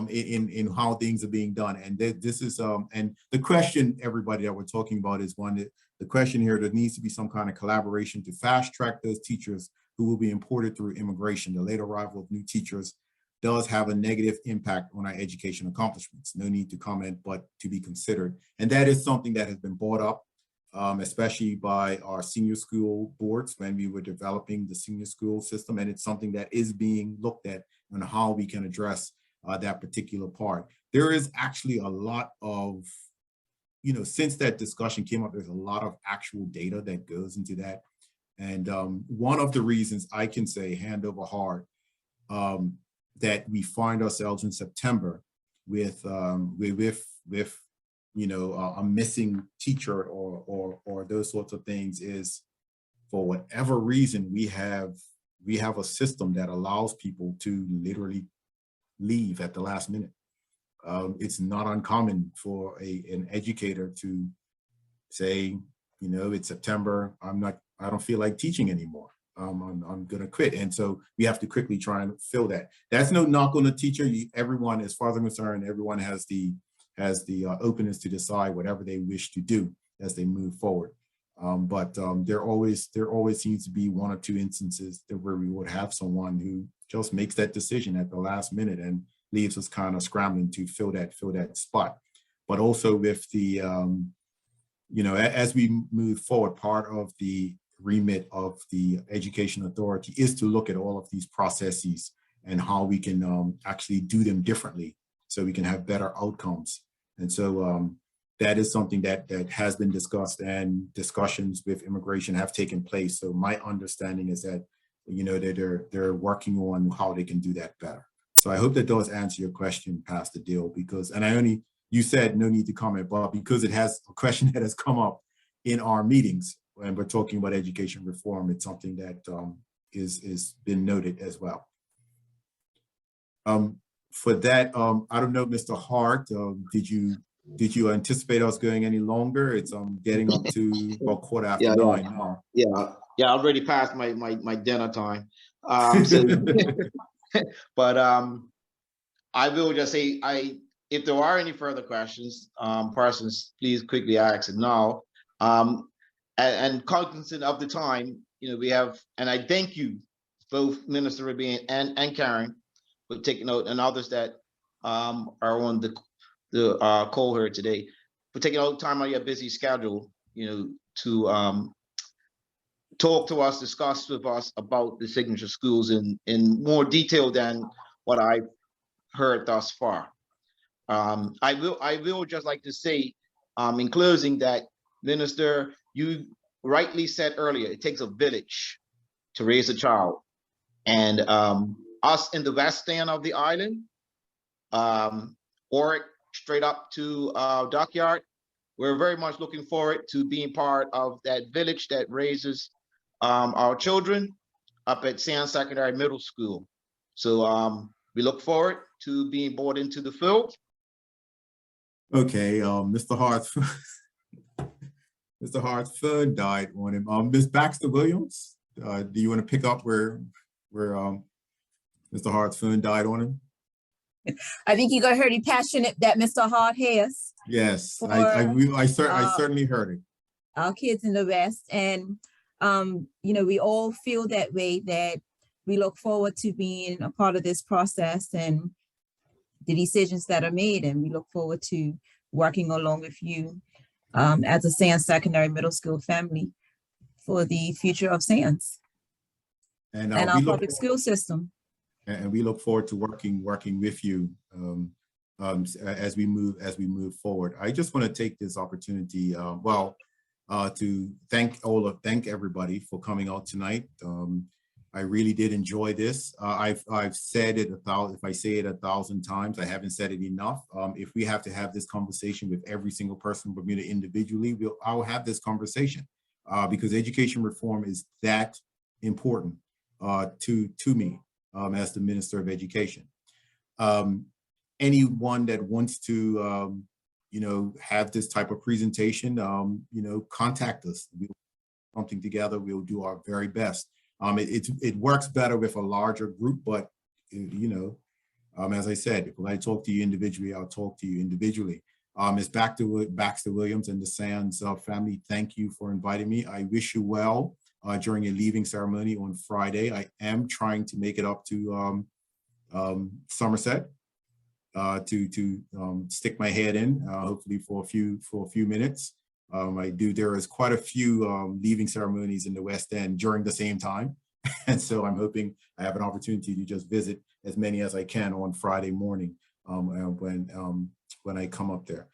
in how things are being done. And this is, and the question, everybody, that we're talking about is one that, the question here, there needs to be some kind of collaboration to fast track those teachers who will be imported through immigration. The late arrival of new teachers does have a negative impact on our education accomplishments. No need to comment, but to be considered. And that is something that has been brought up, especially by our senior school boards when we were developing the senior school system. And it's something that is being looked at on how we can address that particular part. There is actually a lot of, since that discussion came up, there's a lot of actual data that goes into that. And one of the reasons I can say hand over heart that we find ourselves in September with a missing teacher or those sorts of things is, for whatever reason, we have a system that allows people to literally leave at the last minute. It's not uncommon for an educator to say, it's September, I don't feel like teaching anymore. I'm gonna quit. And so we have to quickly try and fill that. That's no knock on the teacher. Everyone, as far as I'm concerned, everyone has the openness to decide whatever they wish to do as they move forward. But there always seems to be one or two instances where we would have someone who just makes that decision at the last minute and leaves us kind of scrambling to fill that spot. But also with the, as we move forward, part of the remit of the education authority is to look at all of these processes and how we can actually do them differently so we can have better outcomes. And so that is something that has been discussed, and discussions with immigration have taken place. So my understanding is that, they're working on how they can do that better. So I hope that does answer your question, Pastor Dill, you said no need to comment, but because it has a question that has come up in our meetings when we're talking about education reform, it's something that is been noted as well. For that, I don't know, Mr. Hart, did you anticipate us going any longer? It's getting up to about 9:15 now. Yeah, I already passed my dinner time. But I will just say, if there are any further questions, persons, please quickly ask it now. And cognizant of the time, we have, and I thank you, both Minister Rabin and Karen, for taking note, and others that are on the call here today, for taking out time on your busy schedule, to talk to us, discuss with us about the signature schools in more detail than what I've heard thus far. I will just like to say, in closing, that Minister, you rightly said earlier, it takes a village to raise a child. And us in the west end of the island, or straight up to Dockyard, we're very much looking forward to being part of that village that raises our children up at Sands Secondary Middle School. So we look forward to being brought into the field. Okay, Mr. Hart's Mr. Hart's phone died on him. Ms. Baxter Williams, do you want to pick up where Mr. Hart's phone died on him? I think you heard the passionate that Mr. Hart has. Yes, I certainly heard it. Our kids in the West, and we all feel that way, that we look forward to being a part of this process and the decisions that are made, and we look forward to working along with you as a Sands Secondary Middle School family for the future of Sands and our public school system. And we look forward to working with you as we move forward. I just want to take this opportunity, to thank everybody for coming out tonight. I really did enjoy this. I've said it if I say it 1,000 times, I haven't said it enough. If we have to have this conversation with every single person in Bermuda individually, I'll have this conversation because education reform is that important to me as the Minister of Education. Anyone that wants to have this type of presentation, contact us. something together. We'll do our very best. It works better with a larger group, but you know, as I said, when I talk to you individually, I'll talk to you individually. It's back to Baxter Williams and the Sands family. Thank you for inviting me. I wish you well during your leaving ceremony on Friday. I am trying to make it up to Somerset to stick my head in, hopefully for a few minutes. There is quite a few leaving ceremonies in the West End during the same time. And so I'm hoping I have an opportunity to just visit as many as I can on Friday morning when I come up there.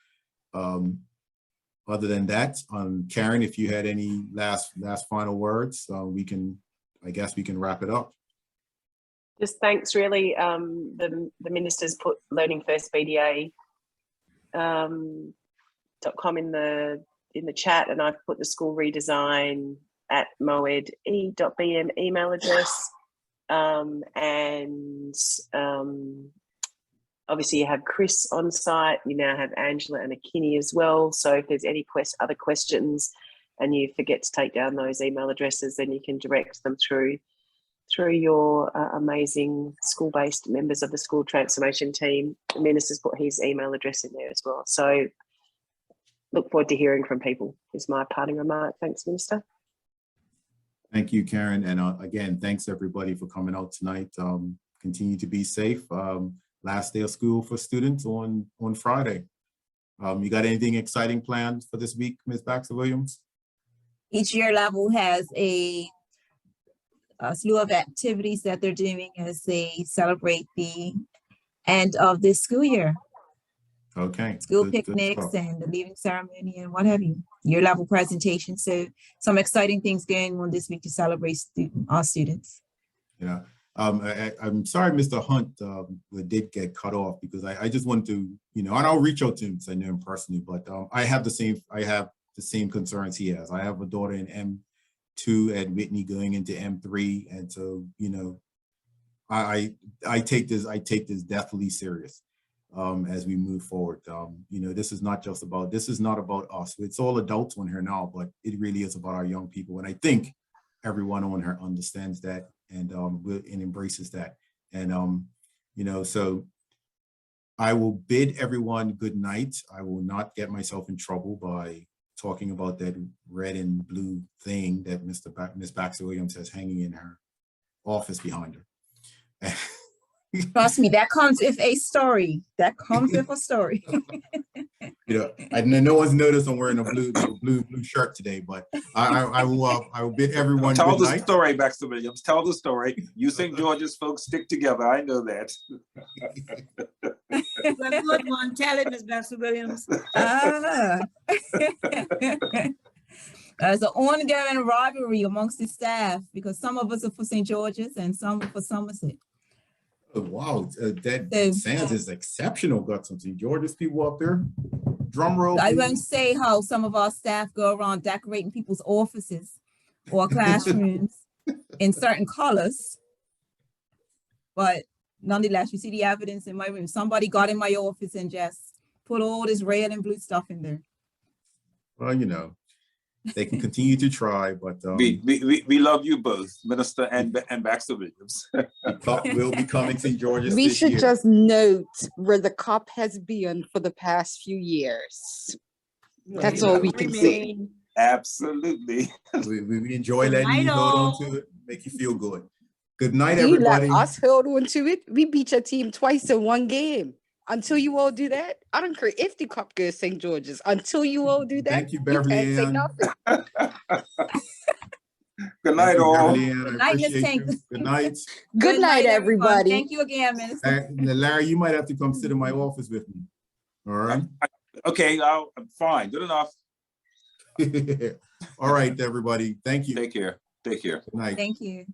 Other than that, Karen, if you had any last final words, I guess we can wrap it up. Just thanks, really. The ministers put Learning First BDA .com in the chat, and I've put the school redesign at moed.e.bm email address. Obviously you have Chris on site. You now have Angela and Akini as well. So if there's any other questions and you forget to take down those email addresses, then you can direct them through your amazing school-based members of the school transformation team. The minister's put his email address in there as well. So look forward to hearing from people is my parting remark. Thanks, Minister. Thank you, Karen. And again, thanks everybody for coming out tonight. Continue to be safe. Last day of school for students on Friday. You got anything exciting planned for this week, Ms. Baxter Williams? Each year level has a slew of activities that they're doing as they celebrate the end of this school year. Okay. School picnics and the leaving ceremony and what have you. Year level presentations. So some exciting things going on this week to celebrate our students. Yeah. I'm sorry, Mr. Hunt did get cut off because I just want to, and I'll reach out to him because I know him personally, but I have the same concerns he has. I have a daughter in M2 at Whitney going into M3. And so, I take this deathly serious as we move forward. This is not about us. It's all adults on here now, but it really is about our young people. And I think everyone on here understands that and embraces that. And, so I will bid everyone good night. I will not get myself in trouble by talking about that red and blue thing that Ms. Baxter Williams has hanging in her office behind her. Trust me, that comes with a story. That comes with a story. I know no one's noticed I'm wearing a blue shirt today, but I will bid everyone Tell good the night. story, Baxter Williams. Tell the story. You St. George's folks stick together. I know that. Well, good one. Tell it, Ms. Baxter Williams. There's an ongoing rivalry amongst the staff because some of us are for St. George's and some are for Somerset. Oh, wow, that Sands is exceptional. Got some St. George's people up there. Drum roll. I won't say how some of our staff go around decorating people's offices or classrooms in certain colors, but nonetheless, you see the evidence in my room. Somebody got in my office and just put all this red and blue stuff in there. Well, they can continue to try, but we love you both, Minister and Baxter Williams. We'll be coming to Georgia. We should just note where the COP has been for the past few years. That's all we can say. Absolutely. We enjoy letting you hold on to it, make you feel good. Good night, You everybody. let us hold on to it. We beat your team twice in one game. Until you all do that, I don't care if the COP goes St. George's. Until you all do that, Thank you, Beverly can't say Ann. nothing. Good night, all. Good night, Ms. Tank. Good night. Good night, everyone. everybody. Thank you again, Minister. Larry, you might have to come sit in my office with me. All right. Okay, I'm fine. Good enough. All right, everybody. Thank you. Take care. Take care. Good night. Thank you.